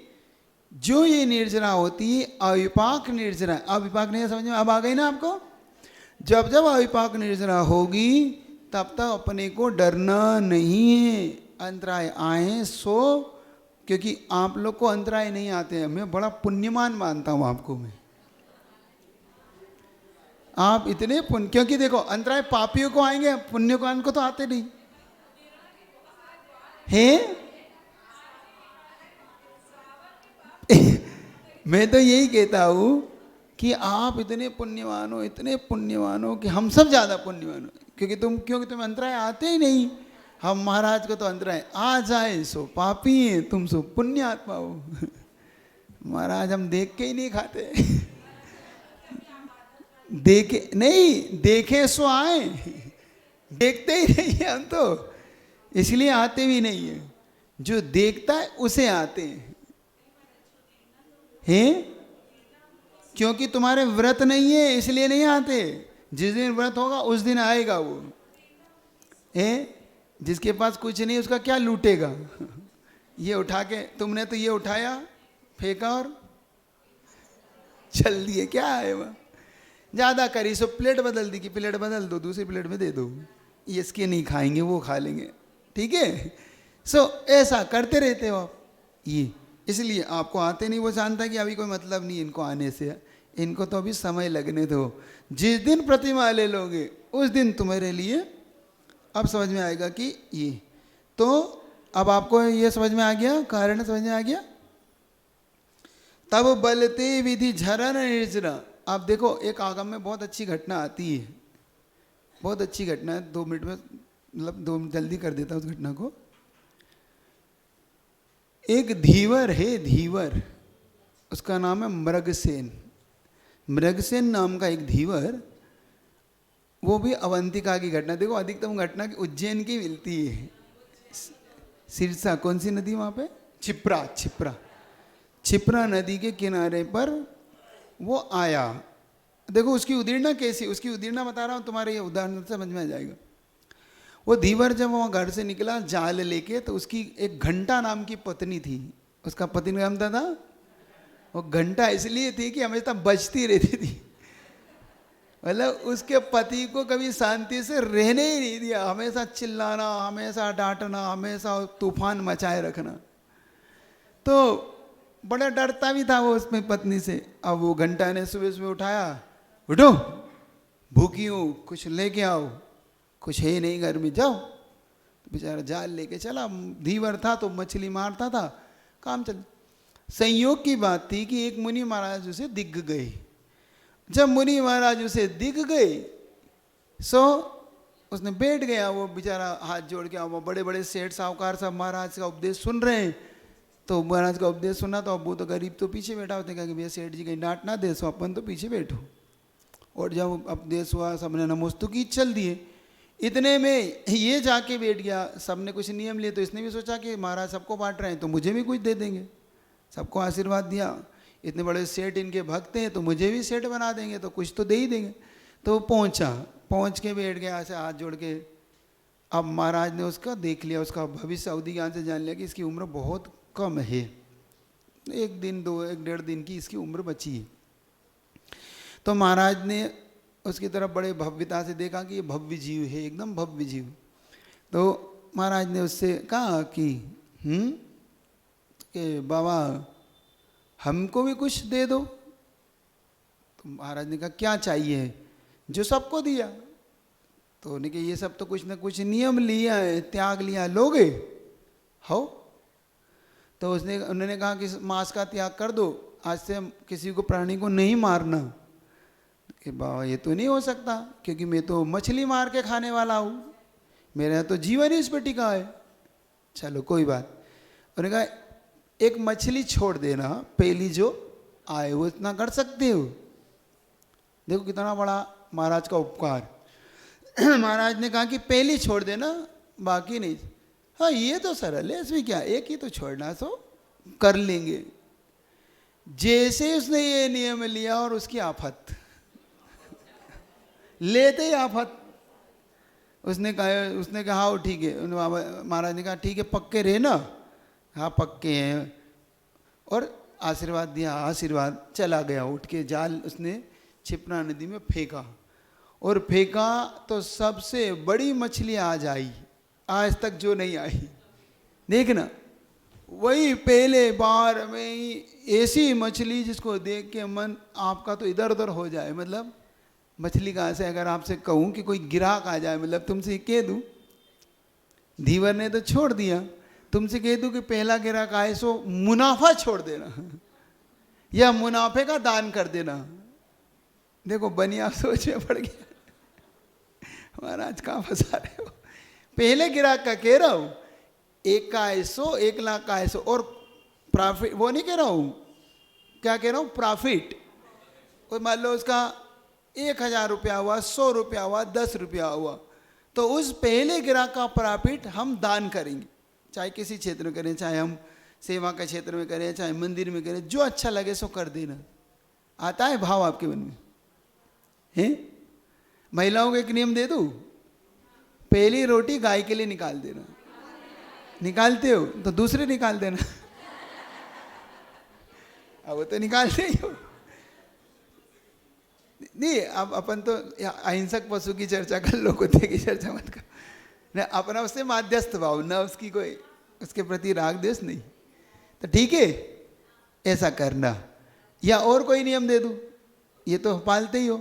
जो ये निर्जरा होती है अविपाक निर्जरा, अविपाक निर्जरा समझ में अब आ गई ना आपको। जब जब अविपाक निर्जरा होगी तब तक अपने को डरना नहीं है। अंतराय आए सो, क्योंकि आप लोग को अंतराय नहीं आते हैं, मैं बड़ा पुण्यमान मानता हूँ आपको मैं, आप इतने पुण्य, क्योंकि देखो अंतराय पापियों को आएंगे, पुण्यवान को तो आते नहीं हैं। मैं तो यही कहता हूँ कि आप इतने पुण्यवान हो, इतने पुण्यवान हो कि हम सब ज़्यादा पुण्यवान हो, क्योंकि तुम्हें अंतराय आते ही नहीं। हम महाराज को तो अंतराय आ जाए सो पापी हैं, तुम सो पुण्य आत्मा हो। महाराज हम देख के ही नहीं खाते। देखे नहीं, देखे सो आए, देखते ही नहीं है हम तो, इसलिए आते भी नहीं है। जो देखता है उसे आते हैं? क्योंकि तुम्हारे व्रत नहीं है इसलिए नहीं आते। जिस दिन व्रत होगा उस दिन आएगा वो है। जिसके पास कुछ नहीं उसका क्या लूटेगा? ये उठा के, तुमने तो ये उठाया फेंका और चल दिए, क्या है वह? ज़्यादा करी सो प्लेट बदल दी कि प्लेट बदल दो, दूसरी प्लेट में दे दो, ये इसके नहीं खाएंगे वो खा लेंगे, ठीक है। सो ऐसा करते रहते हो आप। ये इसलिए आपको आते नहीं, वो जानता कि अभी कोई मतलब नहीं इनको आने से, इनको तो अभी समय लगने दो। जिस दिन प्रतिमा ले लोगे उस दिन तुम्हारे लिए अब समझ में आएगा कि ये तो, अब आपको ये समझ में आ गया, कारण समझ में आ गया। तब बलते विधि झरन निर्जरा। आप देखो एक आगम में बहुत अच्छी घटना आती है, बहुत अच्छी घटना है, 2 मिनट में, मतलब 2 जल्दी कर देता उस घटना को। एक धीवर है, धीवर, उसका नाम है मृगसेन। मृगसेन नाम का एक धीवर, वो भी अवंतिका की घटना। देखो अधिकतम घटना की उज्जैन की मिलती है। सिरसा, कौन सी नदी वहाँ पे? क्षिप्रा, क्षिप्रा, क्षिप्रा नदी के किनारे पर वो आया। देखो उसकी उदीर्णा कैसी, उसकी उदीर्णा बता रहा हूँ, तुम्हारे ये उदाहरण से समझ में आ जाएगा। वो धीवर जब वहाँ घर से निकला जाल लेके, तो उसकी एक घंटा नाम की पत्नी थी। उसका पति नाम था वो घंटा इसलिए थी कि हमेशा बजती रहती थी, मतलब उसके पति को कभी शांति से रहने ही नहीं दिया, हमेशा चिल्लाना, हमेशा डांटना, हमेशा तूफान मचाए रखना। तो बड़ा डरता भी था वो उसमें पत्नी से। अब वो घंटा ने सुबह सुबह उठाया, उठो भूखी हूँ, कुछ लेके आओ, कुछ है नहीं घर में, जाओ। तो बेचारा जाल लेके चला। धीवर था तो मछली मारता था, काम चल। संयोग की बात थी कि एक मुनि महाराज उसे दिख गए। जब मुनि महाराज उसे दिख गए सो उसने बैठ गया, वो बेचारा हाथ जोड़ के। वो बड़े बड़े सेठ साहूकार सब महाराज का उपदेश सुन रहे हैं, तो महाराज का उपदेश सुना, तो अब वो तो गरीब तो पीछे बैठा होते, कहा कि भैया सेठ जी कहीं डांट ना दे, सो अपन तो पीछे बैठो। और जब उपदेश हुआ सबने नमोस्तुकी चल दिए। इतने में ये जाके बैठ गया, सबने कुछ नियम लिए, तो इसने भी सोचा कि महाराज सबको बांट रहे हैं तो मुझे भी कुछ दे देंगे, सबको आशीर्वाद दिया, इतने बड़े सेठ इनके भक्त हैं तो मुझे भी सेठ बना देंगे, तो कुछ तो दे ही देंगे। तो वो पहुंचा, पहुंच के बैठ गया ऐसे हाथ जोड़ के। अब महाराज ने उसका देख लिया, उसका भविष्य अवधि ज्ञान से जान लिया कि इसकी उम्र बहुत कम है, 1 दिन 2 1 1.5 दिन की इसकी उम्र बची है। तो महाराज ने उसकी तरफ बड़े भव्यता से देखा कि ये भव्य जीव है, एकदम भव्य जीव। तो महाराज ने उससे कहा कि बाबा हमको भी कुछ दे दो। तो महाराज ने कहा क्या चाहिए? जो सबको दिया। तो उन्होंने कहा ये सब तो कुछ ना कुछ नियम लिया है, त्याग लिया, लोगे हो? तो उन्होंने कहा कि मांस का त्याग कर दो, आज से किसी को प्राणी को नहीं मारना। कि बाबा ये तो नहीं हो सकता, क्योंकि मैं तो मछली मार के खाने वाला हूँ, मेरा तो जीवन ही इस पर टिका है। चलो कोई बात। उन्होंने कहा एक मछली छोड़ देना, पहली जो आए वो इतना कर सकते हो। देखो कितना बड़ा महाराज का उपकार। महाराज ने कहा कि पहली छोड़ देना, बाकी नहीं। हाँ ये तो सरल है, इसमें क्या, एक ही तो छोड़ना, सो कर लेंगे। जैसे उसने ये नियम लिया और उसकी आफत, लेते ही आफत। उसने कहा हाँ ठीक है। महाराज ने कहा ठीक है, पक्के रहे ना? हाँ पक्के हैं। और आशीर्वाद दिया, आशीर्वाद। चला गया, उठ के जाल उसने क्षिप्रा नदी में फेंका, और फेंका तो सबसे बड़ी मछली आज आई, आज तक जो नहीं आई। देखना, वही पहले बार में ही ऐसी मछली जिसको देख के मन आपका तो इधर उधर हो जाए। मतलब मछली कहाँ से, अगर आपसे कहूँ कि कोई गिराक आ जाए, मतलब तुमसे कह दूँ, धीवर ने तो छोड़ दिया, तुमसे कह दूँ कि पहला गिराक आए सो मुनाफा छोड़ देना या मुनाफे का दान कर देना। देखो बनिया सोच में पड़ गया। महाराज कहाँ फंसा रहे हो? पहले गिराक का कह रहा हूँ, 1 का 100, 1 लाख का 100, और प्रॉफिट वो नहीं कह रहा हूँ, क्या कह रहा हूँ, प्रॉफिट। और मान लो उसका 1000 रुपया हुआ, 100 रुपया हुआ, 10 रुपया हुआ, तो उस पहले ग्राहक का प्रॉफिट हम दान करेंगे। चाहे किसी क्षेत्र में करें, चाहे हम सेवा के क्षेत्र में करें, चाहे मंदिर में करें, जो अच्छा लगे सो कर देना। आता है भाव आपके मन में? हैं? महिलाओं को एक नियम दे दूं, पहली रोटी गाय के लिए निकाल देना। निकालते हो तो दूसरे निकाल देना। अब वो तो निकालते ही हो। नहीं, अब अपन तो अहिंसक पशु की चर्चा कर लो, कुत्ते की चर्चा मत कर ना। अपना उससे माध्यस्थ भाव, ना उसकी कोई उसके प्रति राग द्वेष नहीं, तो ठीक है ऐसा करना। या और कोई नियम दे दूं? ये तो पालते ही हो।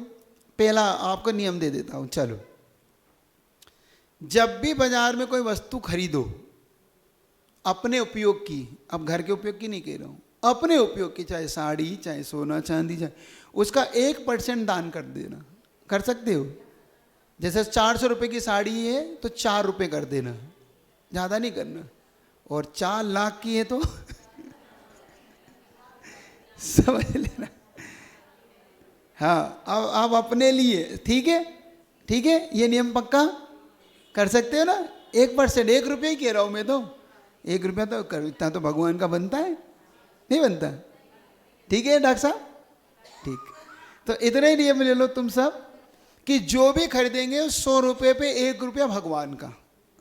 पहला आपको नियम दे देता हूं, चलो। जब भी बाजार में कोई वस्तु खरीदो अपने उपयोग की, अब घर के उपयोग की नहीं कह रहा हूं, अपने उपयोग की, चाहे साड़ी, चाहे सोना चांदी, चाहे, उसका 1% दान कर देना। कर सकते हो? जैसे 400 रुपये की साड़ी है तो 4 रुपये कर देना, ज़्यादा नहीं करना। और 4 लाख की है तो समझ लेना। हाँ, अब अपने लिए ठीक है, ठीक है, ये नियम पक्का कर सकते हो ना। 1%, 1 रुपये ही कह रहा हूँ मैं तो, 1 रुपया तो कर, इतना तो भगवान का बनता है, नहीं बनता? ठीक है डॉक्टर साहब, ठीक। तो इतने ही नियम ले लो तुम सब कि जो भी खरीदेंगे 100 रुपये पे 1 रुपया भगवान का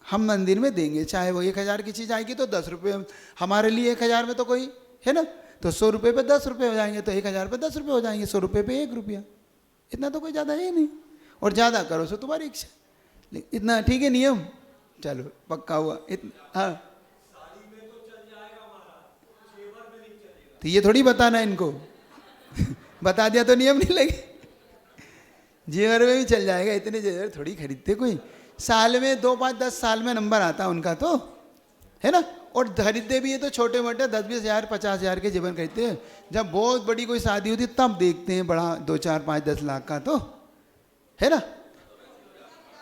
हम मंदिर में देंगे। चाहे वो 1000 की चीज़ आएगी तो 10 रुपये हमारे लिए, 1000 में तो कोई है ना, तो 100 रुपये पे 10 रुपये हो जाएंगे, तो 1000 पे 10 रुपये हो जाएंगे, 100 रुपये पे 1 रुपया। इतना तो कोई ज़्यादा है नहीं, और ज़्यादा करो सो तुम्हारी इच्छा। इतना ठीक है नियम, चलो पक्का हुआ। हाँ, तो ये थोड़ी बताना इनको बता दिया तो नियम नहीं लगे। जेवर में भी चल जाएगा, इतने जेवर थोड़ी खरीदते कोई। साल में 2, 5, 10 साल में नंबर आता उनका तो, है ना। और खरीदते भी है तो छोटे मोटे 10-20 हज़ार 50 हज़ार के जेवर खरीदते हैं। जब बहुत बड़ी कोई शादी होती है तब देखते हैं बड़ा 2, 4, 5, 10 लाख का, तो है ना।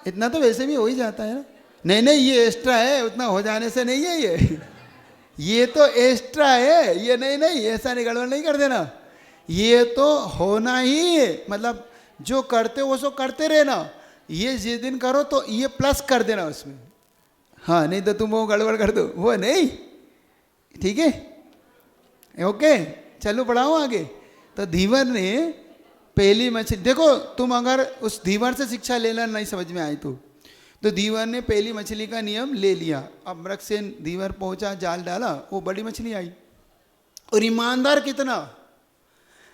इतना तो वैसे भी हो ही जाता है ना। नहीं नहीं, ये एक्स्ट्रा है, उतना हो जाने से नहीं है ये तो एक्स्ट्रा है, ये नहीं नहीं, ऐसा नहीं, गड़बड़ नहीं कर देना। ये तो होना ही है, मतलब जो करते हो वो सो करते रहना। ये जिस दिन करो तो ये प्लस कर देना उसमें। हाँ, नहीं तो तुम वो गड़बड़ कर दो, वो नहीं, ठीक है, ओके। चलो बढ़ाओ आगे। तो धीवर ने पहली मछली, देखो तुम अगर उस धीवर से शिक्षा लेना नहीं समझ में आई तो धीवर ने पहली मछली का नियम ले लिया। अब मृगसेन धीवर पहुंचा, जाल डाला, वो बड़ी मछली आई। और ईमानदार कितना,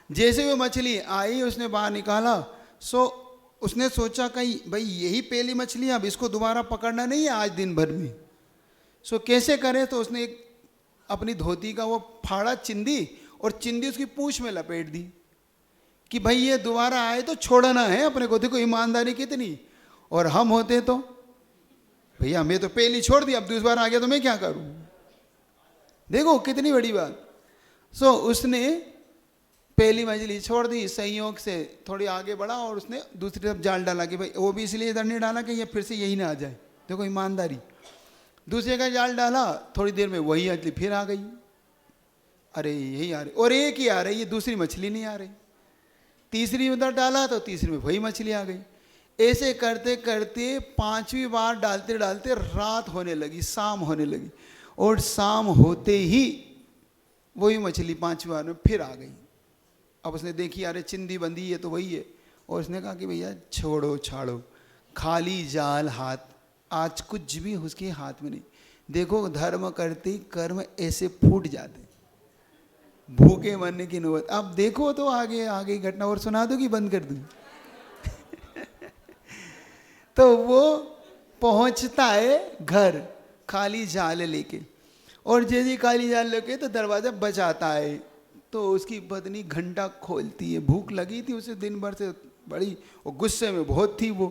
जैसे वो मछली आई उसने बाहर निकाला, सो उसने सोचा कहीं भाई यही पहली मछली, अब इसको दोबारा पकड़ना नहीं है आज दिन भर में, सो कैसे करें। तो उसने एक अपनी धोती का वो फाड़ा चिंदी, और चिंदी उसकी पूंछ में लपेट दी कि भाई ये दोबारा आए तो छोड़ना है अपने को। देखो ईमानदारी कितनी। और हम होते तो भैया मैं तो पहली छोड़ दी, अब दूसरी बार आ गया तो मैं क्या करूं। देखो कितनी बड़ी बात। सो उसने पहली मछली छोड़ दी, संयोग से थोड़ी आगे बढ़ा और उसने दूसरी तरफ जाल डाला कि भाई वो भी इसलिए इधर नहीं डाला कि ये फिर से यही ना आ जाए। देखो ईमानदारी। दूसरे का जाल डाला, थोड़ी देर में वही मछली फिर आ गई, अरे यही आ रही, और एक ही आ रही, ये दूसरी मछली नहीं आ रही। तीसरी उधर डाला तो तीसरी में वही मछली आ गई। ऐसे करते करते 5वीं बार डालते डालते रात होने लगी, शाम होने लगी, और शाम होते ही वही मछली 5वीं बार में फिर आ गई। अब उसने देखी अरे चिंदी बंदी ये तो वही है, और उसने कहा कि भैया छोड़ो छाड़ो, खाली जाल हाथ, आज कुछ भी उसके हाथ में नहीं। देखो धर्म करते ही कर्म ऐसे फूट जाते, भूखे मरने की नौबत। अब देखो तो आगे आगे घटना और सुना दो कि बंद कर दूं तो वो पहुंचता है घर खाली जाल लेके, और जैसे खाली जाल लेके तो दरवाजा बजाता है। तो उसकी पत्नी घंटा खोलती है, भूख लगी थी उसे दिन भर से बड़ी, और गुस्से में बहुत थी वो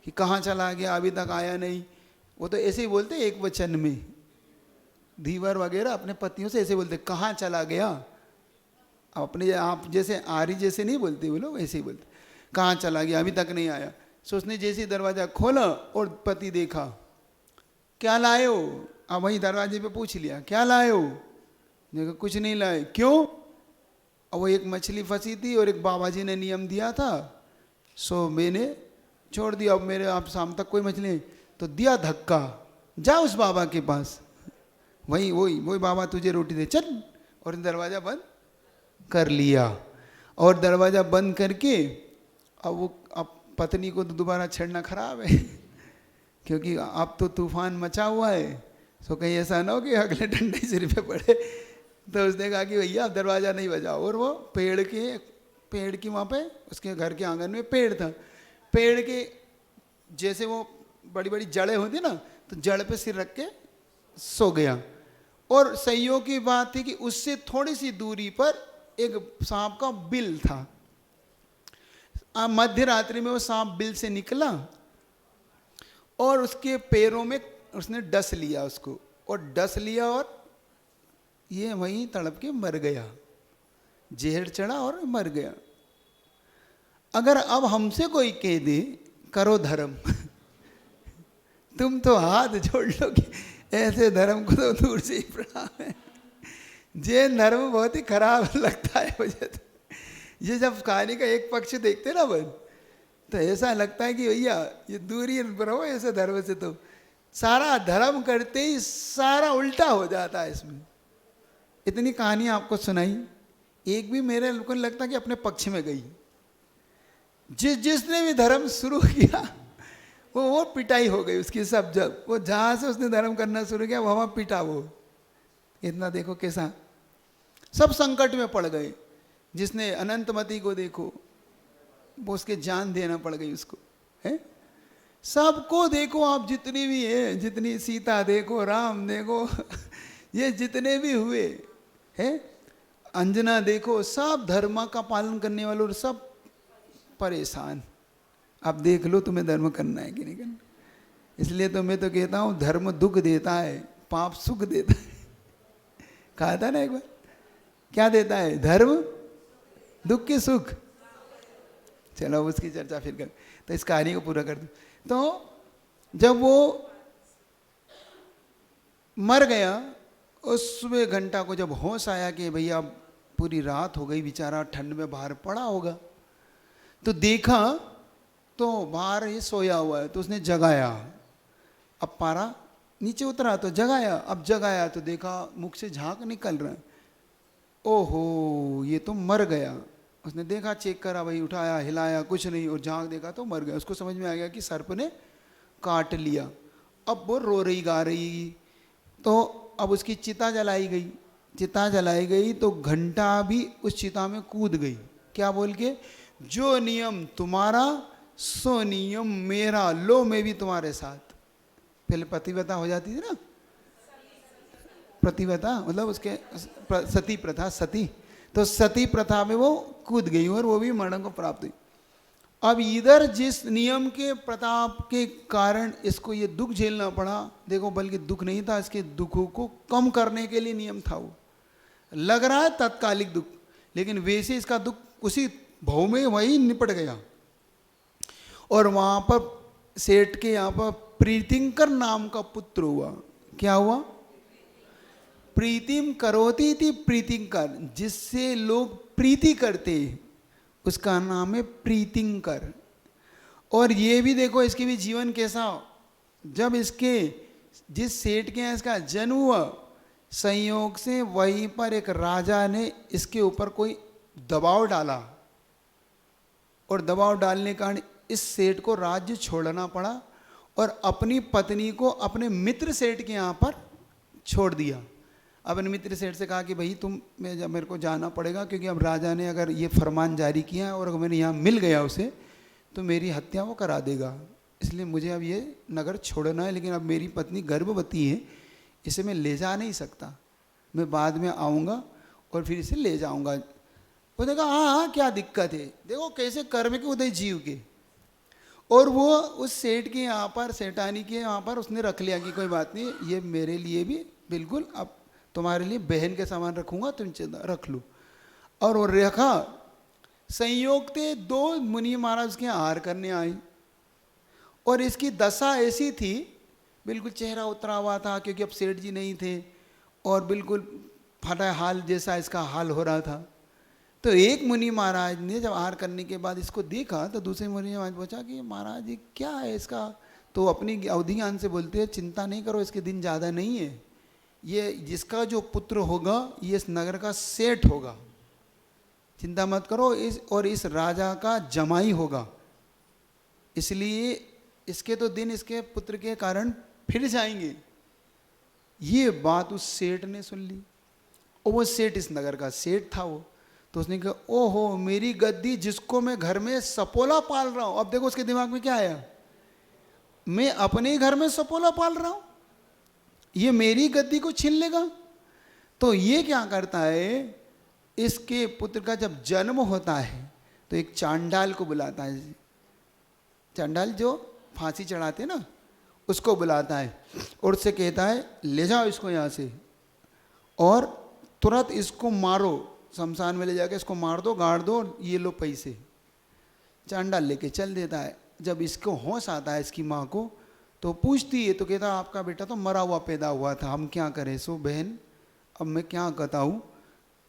कि कहाँ चला गया, अभी तक आया नहीं। वो तो ऐसे ही बोलते एक वचन में, धीवर वगैरह अपने पत्नियों से ऐसे बोलते कहाँ चला गया। अपने आप जैसे आरी जैसे नहीं बोलते वो लोग, ऐसे ही बोलते कहाँ चला गया, अभी तक नहीं आया। सो उसने जैसे ही दरवाज़ा खोला और पति देखा, क्या लाए हो। अब वहीं दरवाजे पे पूछ लिया क्या लाए हो। देखा कुछ नहीं लाए। क्यों। और वो एक मछली फंसी थी, और एक बाबा जी ने नियम दिया था सो मैंने छोड़ दिया, अब मेरे आप शाम तक कोई मछली नहीं, तो दिया धक्का, जा उस बाबा के पास, वही वही वही बाबा तुझे रोटी दे, चल। और दरवाज़ा बंद कर लिया। और दरवाज़ा बंद करके अब पत्नी को तो दोबारा छेड़ना खराब है क्योंकि अब तो तूफान मचा हुआ है, सो कहीं ऐसा ना हो कि अगले डंडे सिर पे पड़े। तो उसने कहा कि भैया दरवाज़ा नहीं बजाओ। और वो पेड़ की वहाँ पे उसके घर के आंगन में पेड़ था, पेड़ के जैसे वो बड़ी बड़ी जड़ें होती ना, तो जड़ पे सिर रख के सो गया। और संयोग की बात थी कि उससे थोड़ी सी दूरी पर एक सांप का बिल था। मध्य रात्रि में वो सांप बिल से निकला और उसके पैरों में उसने डस लिया उसको, और डस लिया और ये वहीं तड़प के मर गया, जहर चढ़ा और मर गया। अगर अब हमसे कोई कह दे करो धर्म तुम तो हाथ जोड़ लोगे, ऐसे धर्म को तो दूर से ही प्रणाम है। जैन धर्म बहुत ही खराब लगता है मुझे तो। ये जब कहानी का एक पक्ष देखते ना बन, तो ऐसा लगता है कि भैया ये दूरी रहो ऐसे धर्म से, तो सारा धर्म करते ही सारा उल्टा हो जाता है इसमें। इतनी कहानी आपको सुनाई, एक भी मेरे को लगता कि अपने पक्ष में गई। जिसने भी धर्म शुरू किया वो पिटाई हो गई उसकी सब। जब वो जहाँ से उसने धर्म करना शुरू किया वहाँ पिटा वो। इतना देखो कैसा सब संकट में पड़ गए। जिसने अनंतमती को देखो, वो उसके जान देना पड़ गई उसको, है। सबको देखो आप, जितनी भी है, जितनी सीता देखो, राम देखो ये जितने भी हुए हैं, अंजना देखो, सब धर्म का पालन करने वालों, सब परेशान। आप देख लो तुम्हें धर्म करना है कि नहीं करना। इसलिए तो मैं तो कहता हूँ धर्म दुख देता है, पाप सुख देता है। कहा था ना एक बार, क्या देता है? धर्म दुख के सुख। चलो उसकी चर्चा फिर कर, तो इस कहानी को पूरा कर दो। तो जब वो मर गया, उसमें घंटा को जब होश आया कि भैया पूरी रात हो गई, बेचारा ठंड में बाहर पड़ा होगा, तो देखा तो बाहर ही सोया हुआ है। तो उसने जगाया, अब पारा नीचे उतरा तो जगाया, अब जगाया तो देखा मुख से झाग निकल रहा है। ओहो ये तो मर गया। उसने देखा, चेक करा, भाई उठाया, हिलाया, कुछ नहीं, और झाग देखा तो मर गया। उसको समझ में आ गया कि सर्प ने काट लिया। अब वो रो रही गा रही, तो अब उसकी चिता जलाई गई। चिता जलाई गई तो घंटा भी उस चिता में कूद गई। क्या बोल के? जो नियम तुम्हारा सो नियम मेरा, लो मैं भी तुम्हारे साथ। पहले पतिव्रता हो जाती थी ना, प्रतिव्रता मतलब उसके सती प्रथा, सती, तो सती प्रथा में वो कूद गई और वो भी मरण को प्राप्त हुई। अब इधर जिस नियम के प्रताप के कारण इसको ये दुख झेलना पड़ा, देखो बल्कि दुख नहीं था, इसके दुखों को कम करने के लिए नियम था। वो लग रहा है तत्कालिक दुख, लेकिन वैसे इसका दुख उसी भाव में वही निपट गया। और वहां पर सेठ के यहाँ पर प्रीतिंकर नाम का पुत्र हुआ। क्या हुआ? प्रीतिम करोती थी, प्रीतिंकर, जिससे लोग प्रीति करते, उसका नाम है प्रीतिंकर। और ये भी देखो इसके भी जीवन कैसा, जब इसके जिस सेठ के यहाँ इसका जन्म हुआ, संयोग से वहीं पर एक राजा ने इसके ऊपर कोई दबाव डाला, और दबाव डालने के कारण इस सेठ को राज्य छोड़ना पड़ा और अपनी पत्नी को अपने मित्र सेठ के यहाँ पर छोड़ दिया। अपने मित्र सेठ से कहा कि भाई मेरे को जाना पड़ेगा, क्योंकि अब राजा ने अगर ये फरमान जारी किया है और अगर मैंने यहाँ मिल गया उसे तो मेरी हत्या वो करा देगा, इसलिए मुझे अब ये नगर छोड़ना है। लेकिन अब मेरी पत्नी गर्भवती है, इसे मैं ले जा नहीं सकता, मैं बाद में आऊँगा और फिर इसे ले जाऊँगा। वो देखा हाँ क्या दिक्कत है, देखो कैसे कर्म के उदय जीव के। और वो उस सेठ के यहाँ पर, सेठानी के यहाँ पर उसने रख लिया कि कोई बात नहीं, ये मेरे लिए भी बिल्कुल, अब तुम्हारे लिए बहन के सामान रखूँगा, तुम रख लो। और वो रखा। संयोग थे दो मुनि महाराज के आहार करने आए, और इसकी दशा ऐसी थी, बिल्कुल चेहरा उतरा हुआ था, क्योंकि अब सेठ जी नहीं थे, और बिल्कुल फटा हाल जैसा इसका हाल हो रहा था। तो एक मुनि महाराज ने जब आहार करने के बाद इसको देखा तो दूसरे मुनि महाराज पूछा कि महाराज ये क्या है इसका। तो अपनी अवधि ज्ञान से बोलते हैं चिंता नहीं करो, इसके दिन ज़्यादा नहीं है, ये जिसका जो पुत्र होगा ये इस नगर का सेठ होगा, चिंता मत करो, इस राजा का जमाई होगा, इसलिए इसके तो दिन इसके पुत्र के कारण फिर जाएंगे। ये बात उस सेठ ने सुन ली, और वो सेठ इस नगर का सेठ था वो। तो उसने कहा ओहो मेरी गद्दी जिसको मैं घर में सपोला पाल रहा हूं, अब देखो उसके दिमाग में क्या आया, मैं अपने ही घर में सपोला पाल रहा हूं, ये मेरी गद्दी को छीन लेगा। तो ये क्या करता है, इसके पुत्र का जब जन्म होता है तो एक चांडाल को बुलाता है, चांडाल जो फांसी चढ़ाते ना उसको बुलाता है, और उससे कहता है ले जाओ इसको यहाँ से और तुरंत इसको मारो, शमशान में ले जाके इसको मार दो, गाड़ दो, ये लो पैसे। चांडाल लेके चल देता है। जब इसको होश आता है इसकी माँ को तो पूछती है, तो कहता है आपका बेटा तो मरा हुआ पैदा हुआ था, हम क्या करें सो बहन, अब मैं क्या बताऊँ।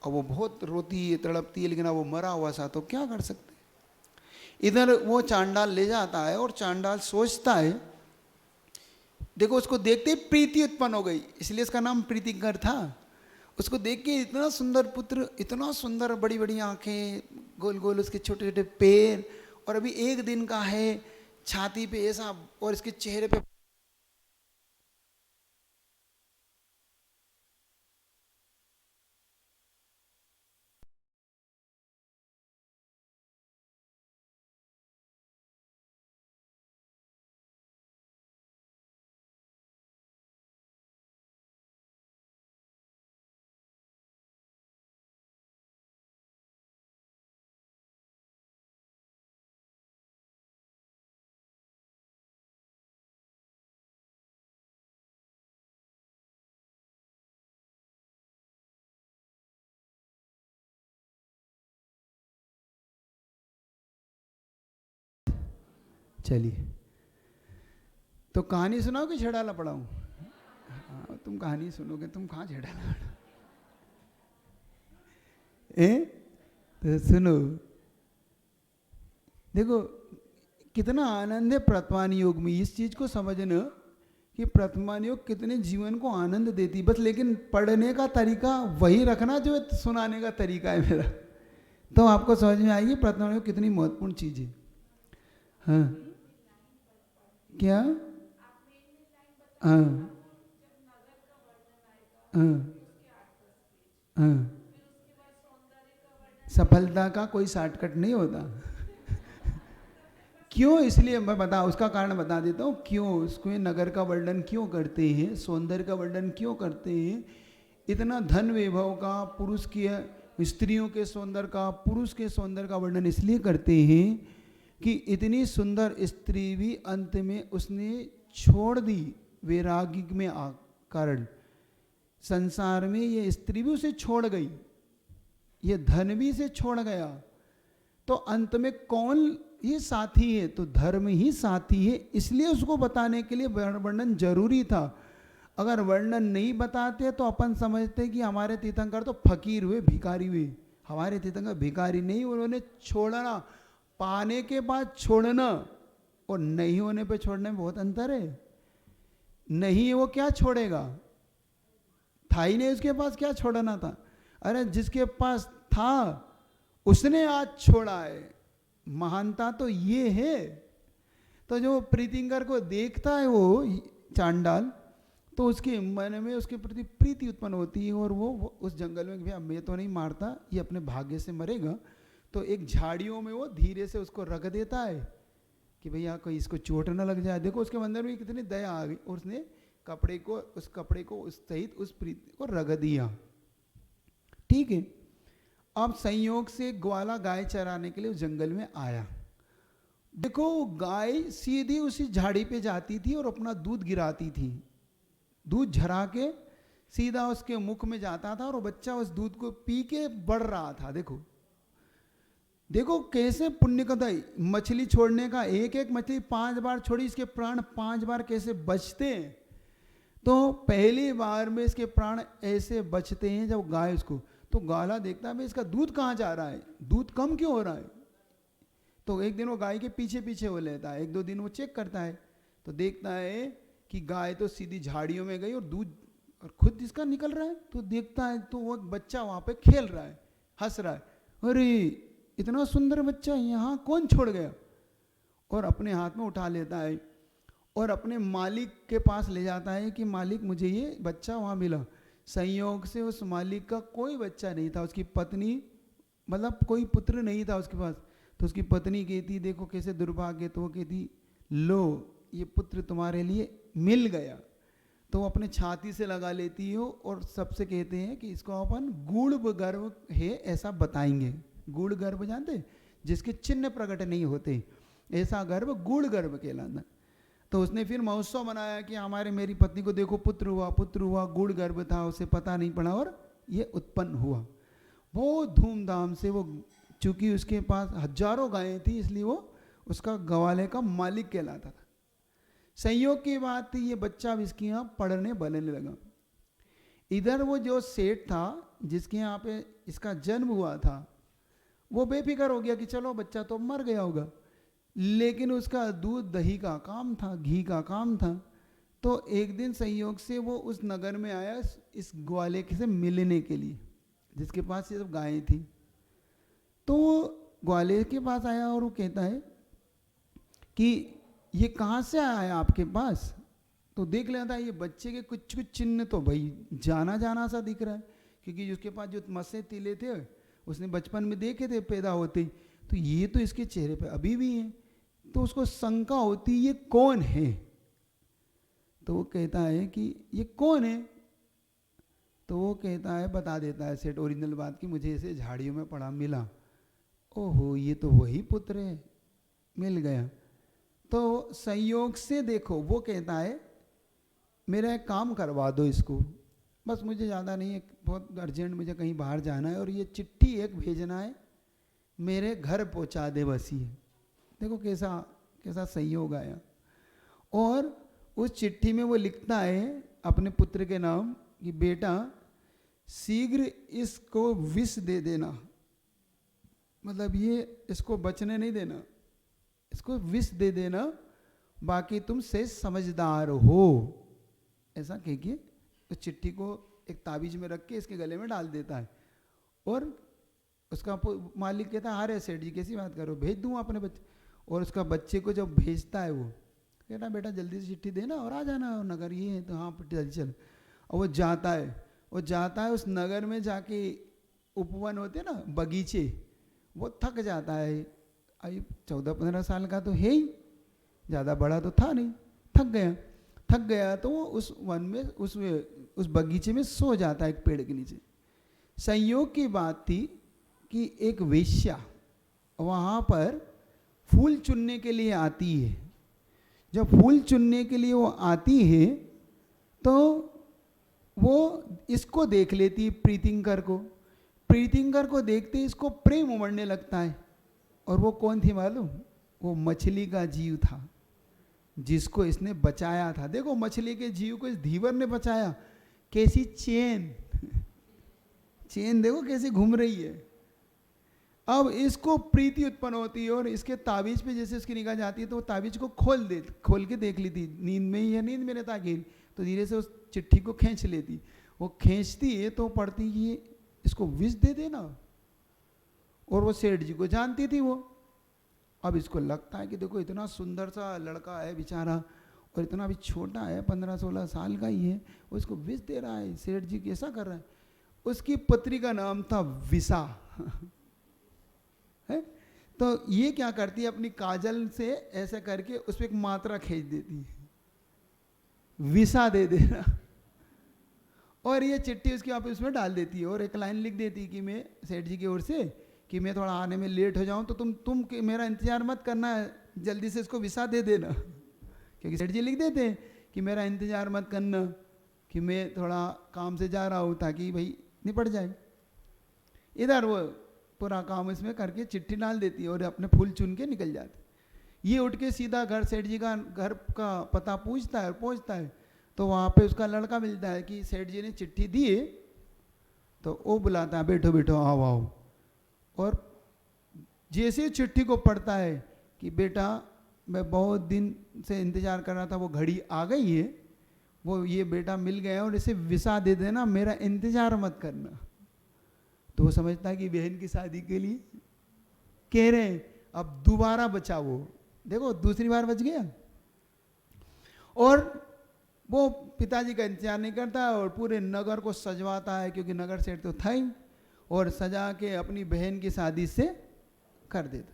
अब वो बहुत रोती है तड़पती है, लेकिन अब वो मरा हुआ था तो क्या कर सकते। इधर वो चांडाल ले जाता है और चांडाल सोचता है, देखो उसको देखते ही प्रीति उत्पन्न हो गई, इसलिए इसका नाम प्रीतिकर था। उसको देख के इतना सुंदर पुत्र, इतना सुंदर, बड़ी बड़ी आंखें, गोल गोल उसके छोटे छोटे पैर, और अभी 1 दिन का है, छाती पे ऐसा, और इसके चेहरे पे चलिए तो कहानी सुनाओ कि छेड़ाला पढ़ाऊं? हाँ, तुम कहानी सुनोगे, तुम कहाँ छेड़ाला तो सुनो, देखो कितना आनंद है प्रतमान योग में। इस चीज को समझना कि प्रतमान योग कितने जीवन को आनंद देती, बस लेकिन पढ़ने का तरीका वही रखना जो सुनाने का तरीका है मेरा, तो आपको समझ में आएगी प्रतमान योग कितनी महत्वपूर्ण चीज है। हाँ क्या? हाँ हाँ हाँ, सफलता का कोई शॉर्टकट नहीं होता क्यों? इसलिए मैं उसका कारण बता देता हूँ क्यों उसको नगर का वर्णन क्यों करते हैं, सौंदर्य का वर्णन क्यों करते हैं। इतना धन वैभव का, पुरुष की, स्त्रियों के सौंदर्य का, पुरुष के सौंदर्य का वर्णन इसलिए करते हैं कि इतनी सुंदर स्त्री भी अंत में उसने छोड़ दी वैराग्य में कारण, संसार में ये स्त्री भी उसे छोड़ गई, ये धन भी इसे छोड़ गया, तो अंत में कौन ही साथी है? तो धर्म ही साथी है। इसलिए उसको बताने के लिए वर्णन जरूरी था। अगर वर्णन नहीं बताते तो अपन समझते कि हमारे तीर्थंकर तो फकीर हुए, भिखारी हुए। हमारे तीर्थंकर भिखारी नहीं, उन्होंने छोड़ना, पाने के बाद छोड़ना और नहीं होने पे छोड़ने में बहुत अंतर है। नहीं वो क्या छोड़ेगा, था ही नहीं उसके पास, क्या छोड़ना था? अरे जिसके पास था उसने आज छोड़ा है। महानता तो ये है। तो जो प्रीतिकर को देखता है वो चांडाल, तो उसके मन में उसके प्रति प्रीति उत्पन्न होती है, और वो उस जंगल में भैया मैं तो नहीं मारता, ये अपने भाग्य से मरेगा, तो एक झाड़ियों में वो धीरे से उसको रख देता है कि भैया कोई इसको चोट न लग जाए। देखो उसके अंदर में कितनी दया आ गई, और उसने उस कपड़े को उस सहित उस प्रीति को रख दिया। ठीक है। अब संयोग से ग्वाला गाय चराने के लिए उस जंगल में आया। देखो गाय सीधी उसी झाड़ी पे जाती थी और अपना दूध गिराती थी, दूध झरा के सीधा उसके मुख में जाता था, और वो बच्चा उस दूध को पी के बढ़ रहा था। देखो देखो कैसे पुण्य कथाई, मछली छोड़ने का, एक एक मछली 5 बार छोड़ी, इसके प्राण 5 बार कैसे बचते हैं। तो पहली बार में इसके प्राण ऐसे बचते हैं जब गाय उसको, तो गाला देखता है भाई इसका दूध कहाँ जा रहा है, दूध कम क्यों हो रहा है। तो एक दिन वो गाय के पीछे पीछे वो लेता है, 1-2 दिन वो चेक करता है, तो देखता है कि गाय तो सीधी झाड़ियों में गई और दूध और खुद इसका निकल रहा है। तो देखता है तो वो बच्चा वहाँ पे खेल रहा है, हंस रहा है, अरे इतना सुंदर बच्चा यहाँ कौन छोड़ गया, और अपने हाथ में उठा लेता है और अपने मालिक के पास ले जाता है कि मालिक मुझे ये बच्चा वहाँ मिला। संयोग से उस मालिक का कोई बच्चा नहीं था, उसकी पत्नी मतलब कोई पुत्र नहीं था उसके पास। तो उसकी पत्नी कहती देखो कैसे दुर्भाग्य, तो वो कहती लो ये पुत्र तुम्हारे लिए मिल गया। तो वो अपने छाती से लगा लेती हो और सबसे कहते हैं कि इसको अपन गूढ़ गर्भ है ऐसा बताएंगे। गूढ़ गर्भ जानते, जिसके चिन्ह प्रकट नहीं होते, ऐसा गर्भ गूढ़ गर्भ कहलाता। तो उसने फिर महोत्सव मनाया कि हमारे मेरी पत्नी को देखो पुत्र हुआ, गूढ़ गर्भ था, उसे पता नहीं पड़ा और ये उत्पन्न हुआ। बहुत धूमधाम से वो, चूंकि उसके पास हजारों गायें थी इसलिए वो उसका गवाले का मालिक कहलाता था। संयोग की बात थी ये बच्चा अब इसके यहाँ पढ़ने बढ़ने लगा। इधर वो जो सेठ था जिसके यहाँ पे इसका जन्म हुआ था वो बेफिक्र हो गया कि चलो बच्चा तो मर गया होगा, लेकिन उसका दूध दही का काम था, घी का काम था। तो एक दिन संयोग से वो उस नगर में आया इस ग्वाले से मिलने के लिए जिसके पास ये सब गायें थी। तो वो ग्वाले के पास आया और वो कहता है कि ये कहाँ से आया है आपके पास। तो देख लेता है ये बच्चे के कुछ कुछ चिन्ह तो भाई जाना जाना सा दिख रहा है, क्योंकि उसके पास जो मस्से तिले थे उसने बचपन में देखे थे पैदा होते ही, तो ये तो इसके चेहरे पे अभी भी हैं। तो उसको शंका होती ये कौन है। तो वो कहता है कि ये कौन है। तो वो कहता है, बता देता है सेठ ओरिजिनल बात की, मुझे ऐसे झाड़ियों में पड़ा मिला। ओहो ये तो वही पुत्र है, मिल गया। तो संयोग से देखो वो कहता है मेरा एक काम करवा दो इसको, बस मुझे ज़्यादा नहीं है, बहुत अर्जेंट मुझे कहीं बाहर जाना है और ये चिट्ठी एक भेजना है, मेरे घर पहुंचा दे बस ये। देखो कैसा कैसा संयोग आया। और उस चिट्ठी में वो लिखता है अपने पुत्र के नाम कि बेटा शीघ्र इसको विष दे देना, मतलब ये इसको बचने नहीं देना, इसको विष दे देना, बाकी तुम से समझदार हो, ऐसा कह के उस चिट्ठी को एक ताबीज में रख के इसके गले में डाल देता है। और उसका मालिक कहता है अरे सेठ जी कैसी बात करो, भेज दूँ अपने बच्चे। और उसका बच्चे को जब भेजता है वो कहता बेटा जल्दी से चिट्ठी देना और आ जाना नगर, ये है तो हाँ जल्दी चल। और वो जाता है उस नगर में जाके उपवन होते ना बगीचे, वो थक जाता है। अभी 14-15 साल का तो है ही, ज़्यादा बड़ा तो था नहीं, थक गया तो वो उस वन में उस बगीचे में सो जाता है एक पेड़ के नीचे। संयोग की बात थी कि एक वेश्या वहाँ पर फूल चुनने के लिए आती है। जब फूल चुनने के लिए वो आती है तो वो इसको देख लेती है, प्रीतिंकर को देखते ही इसको प्रेम उमड़ने लगता है। और वो कौन थी मालूम, वो मछली का जीव था जिसको इसने बचाया था। देखो मछली के जीव को इस धीवर ने बचाया, कैसी चेन देखो कैसी घूम रही है। अब इसको प्रीति उत्पन्न होती है और इसके ताबीज पे जैसे उसकी निगाह जाती है तो वो ताबीज को खोल के देख लेती, नींद में ही है, नींद में रहता कि तो धीरे से उस चिट्ठी को खींच लेती। वो खींचती है तो पढ़ती कि इसको विष दे देना। और वो सेठ जी को जानती थी वो। अब इसको लगता है कि देखो इतना सुंदर सा लड़का है बेचारा और इतना भी छोटा है, 15-16 साल का ही है, वो इसको विष दे रहा है, सेठ जी कैसा कर रहा है। उसकी पत्री का नाम था विसा है। तो ये क्या करती है, अपनी काजल से ऐसे करके उस पर एक मात्रा खींच देती है, विसा दे देना, और ये चिट्ठी उसकी आप उसमें डाल देती है और एक लाइन लिख देती है कि मैं सेठ जी की ओर से कि मैं थोड़ा आने में लेट हो जाऊं तो तुम मेरा इंतजार मत करना, जल्दी से इसको विसा दे देना। क्योंकि सेठ जी लिख देते हैं कि मेरा इंतजार मत करना कि मैं थोड़ा काम से जा रहा हूँ, ताकि भाई निपट जाए। इधर वो पूरा काम इसमें करके चिट्ठी डाल देती है और अपने फूल चुन के निकल जाती। ये उठ के सीधा सेठ जी का घर का पता पूछता है और पहुँचता है तो वहाँ पे उसका लड़का मिलता है कि सेठ जी ने चिट्ठी दी है। तो वो बुलाता है, बैठो बैठो, आओ आओ। और जैसे चिट्ठी को पढ़ता है कि बेटा मैं बहुत दिन से इंतज़ार कर रहा था, वो घड़ी आ गई है, वो ये बेटा मिल गया और इसे वीसा दे देना, मेरा इंतज़ार मत करना। तो वो समझता है कि बहन की शादी के लिए कह रहे हैं, अब दोबारा बचा वो, देखो दूसरी बार बच गया। और वो पिताजी का इंतजार नहीं करता और पूरे नगर को सजवाता है, क्योंकि नगर सेठ तो था ही, और सजा के अपनी बहन की शादी से कर देता है।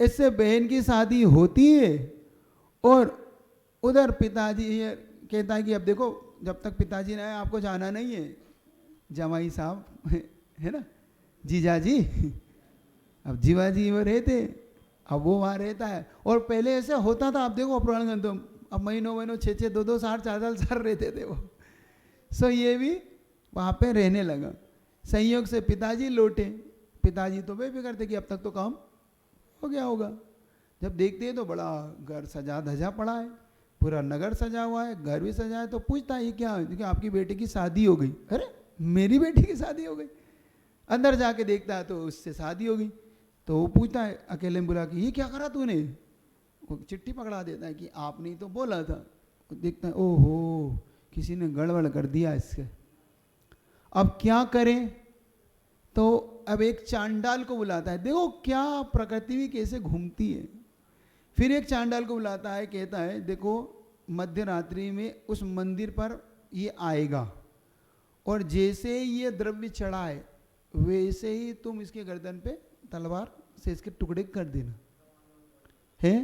इससे बहन की शादी होती है और उधर पिताजी ये कहता है कि अब देखो जब तक पिताजी ने आए आपको जाना नहीं है, जमाई साहब है ना, जीजा जी। अब जीवा जी वो रहते, अब वो वहाँ रहता है। और पहले ऐसे होता था, अब देखो पुराने तो अब महीनों 6-6 2-2 साल 4 साल रहते थे वो। सो ये भी वहाँ पे रहने लगा। संयोग से पिताजी लौटे, पिताजी तो बेफिक्र थे कि अब तक तो काम हो गया होगा। जब देखते हैं तो बड़ा घर सजा धजा पड़ा है, पूरा नगर सजा हुआ है, घर भी सजा है। तो पूछता है ये क्या है, कि आपकी बेटी की शादी हो गई। अरे मेरी बेटी की शादी हो गई। अंदर जाके देखता है तो उससे शादी हो गई। तो वो पूछता है अकेले में बुला के, ये क्या करा तूने? वो चिट्ठी पकड़ा देता है कि आपने ही तो बोला था। देखता है ओहो किसी ने गड़बड़ कर दिया इसके, अब क्या करें? तो अब एक चांडाल को बुलाता है। देखो क्या प्रकृति भी कैसे घूमती है। फिर एक चांडाल को बुलाता है, कहता है देखो मध्य रात्रि में उस मंदिर पर ये आएगा और जैसे ये द्रव्य चढ़ा है वैसे ही तुम इसके गर्दन पे तलवार से इसके टुकड़े कर देना है।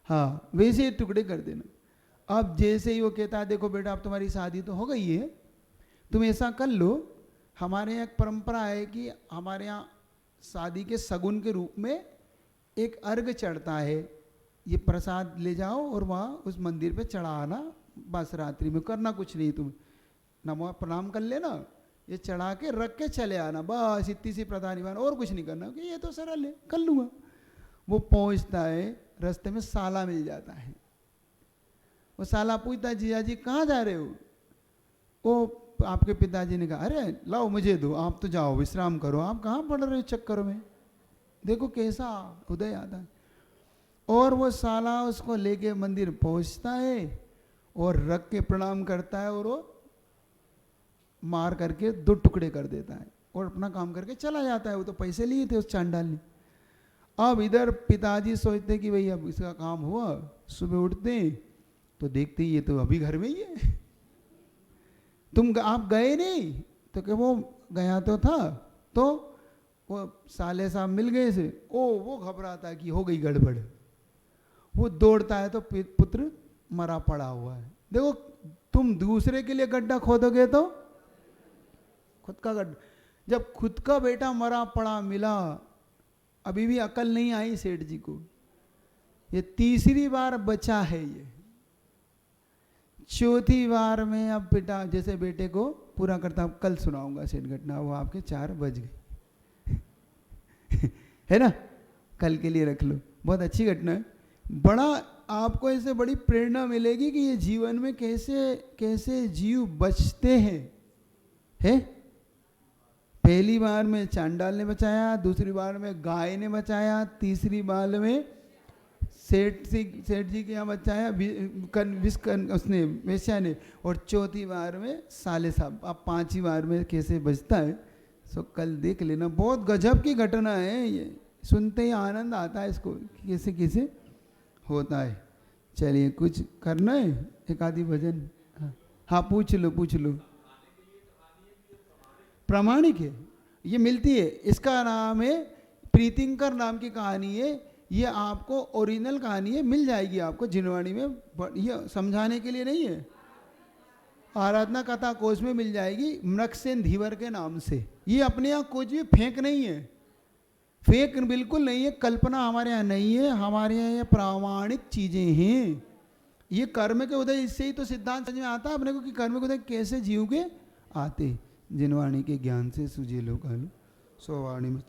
हाँ वैसे ही टुकड़े कर देना। अब जैसे ही वो कहता है देखो बेटा अब तुम्हारी शादी तो हो गई है, तुम ऐसा कर लो, हमारे यहाँ एक परंपरा है कि हमारे यहाँ शादी के शगुन के रूप में एक अर्घ चढ़ता है, ये प्रसाद ले जाओ और वहाँ उस मंदिर पे चढ़ाना, बस रात्रि में करना कुछ नहीं, तुम नमो प्रणाम कर लेना, ये चढ़ा के रख के चले आना, बस इतनी सी प्रथा निभाना, और कुछ नहीं करना कि ये तो सरल है कर लूँगा। वो पहुँचता है, रास्ते में साला मिल जाता है। वो साला पूछता है जीजा जी कहाँ जा रहे हो? वो आपके पिताजी ने कहा अरे लाओ मुझे दो, आप तो जाओ विश्राम करो, आप कहाँ पड़ रहे हो चक्कर में, देखो कैसा उदय आता है। और वो साला उसको लेके मंदिर पहुंचता है और रख के प्रणाम करता है और वो मार करके 2 टुकड़े कर देता है और अपना काम करके चला जाता है। वो तो पैसे लिए थे उस चांडाल ने। अब इधर पिताजी सोचते कि भाई अब इसका काम हुआ, सुबह उठते तो देखते ये तो अभी घर में ही है। आप गए नहीं? तो कि वो गया तो था। तो वो साले साहब मिल गए से, वो घबराता है कि हो गई गड़बड़। वो दौड़ता है तो पुत्र मरा पड़ा हुआ है। देखो तुम दूसरे के लिए गड्ढा खोदोगे तो खुद का गड्ढा, जब खुद का बेटा मरा पड़ा मिला, अभी भी अकल नहीं आई सेठ जी को। ये तीसरी बार बचा है, ये चौथी बार में अब बेटा जैसे बेटे को पूरा करता हूँ, कल सुनाऊंगा सेठ घटना, वो आपके 4 बज गए है ना, कल के लिए रख लो, बहुत अच्छी घटना है। बड़ा आपको इससे बड़ी प्रेरणा मिलेगी कि ये जीवन में कैसे कैसे जीव बचते हैं। है पहली बार में चांडाल ने बचाया, दूसरी बार में गाय ने बचाया, तीसरी बार में सेठ जी के यहाँ बचाया उसने वेश्या ने, और चौथी बार में साले साहब। अब 5वीं बार में कैसे बचता है सो कल देख लेना। बहुत गजब की घटना है ये, सुनते ही आनंद आता है इसको, कैसे कैसे होता है। चलिए कुछ करना है, एक आधी भजन। हाँ पूछ लो। प्रामाणिक है, ये मिलती है। इसका नाम है प्रीतिंकर नाम की कहानी है। ये आपको ओरिजिनल कहानी है, मिल जाएगी आपको जिनवाणी में। ये समझाने के लिए नहीं है, आराधना कथा कोश में मिल जाएगी, मृगसेन धीवर के नाम से। ये अपने यहाँ कुछ भी फेंक नहीं है, फेक बिल्कुल नहीं है, कल्पना हमारे यहाँ नहीं है, हमारे यहाँ ये प्रामाणिक चीजें हैं। ये कर्म के उदय, इससे ही तो सिद्धांत समझ में आता है अपने को कि कर्म के उदय कैसे जीव के आते। जिनवाणी के ज्ञान से सुझे लो कालो, सो वाणी में।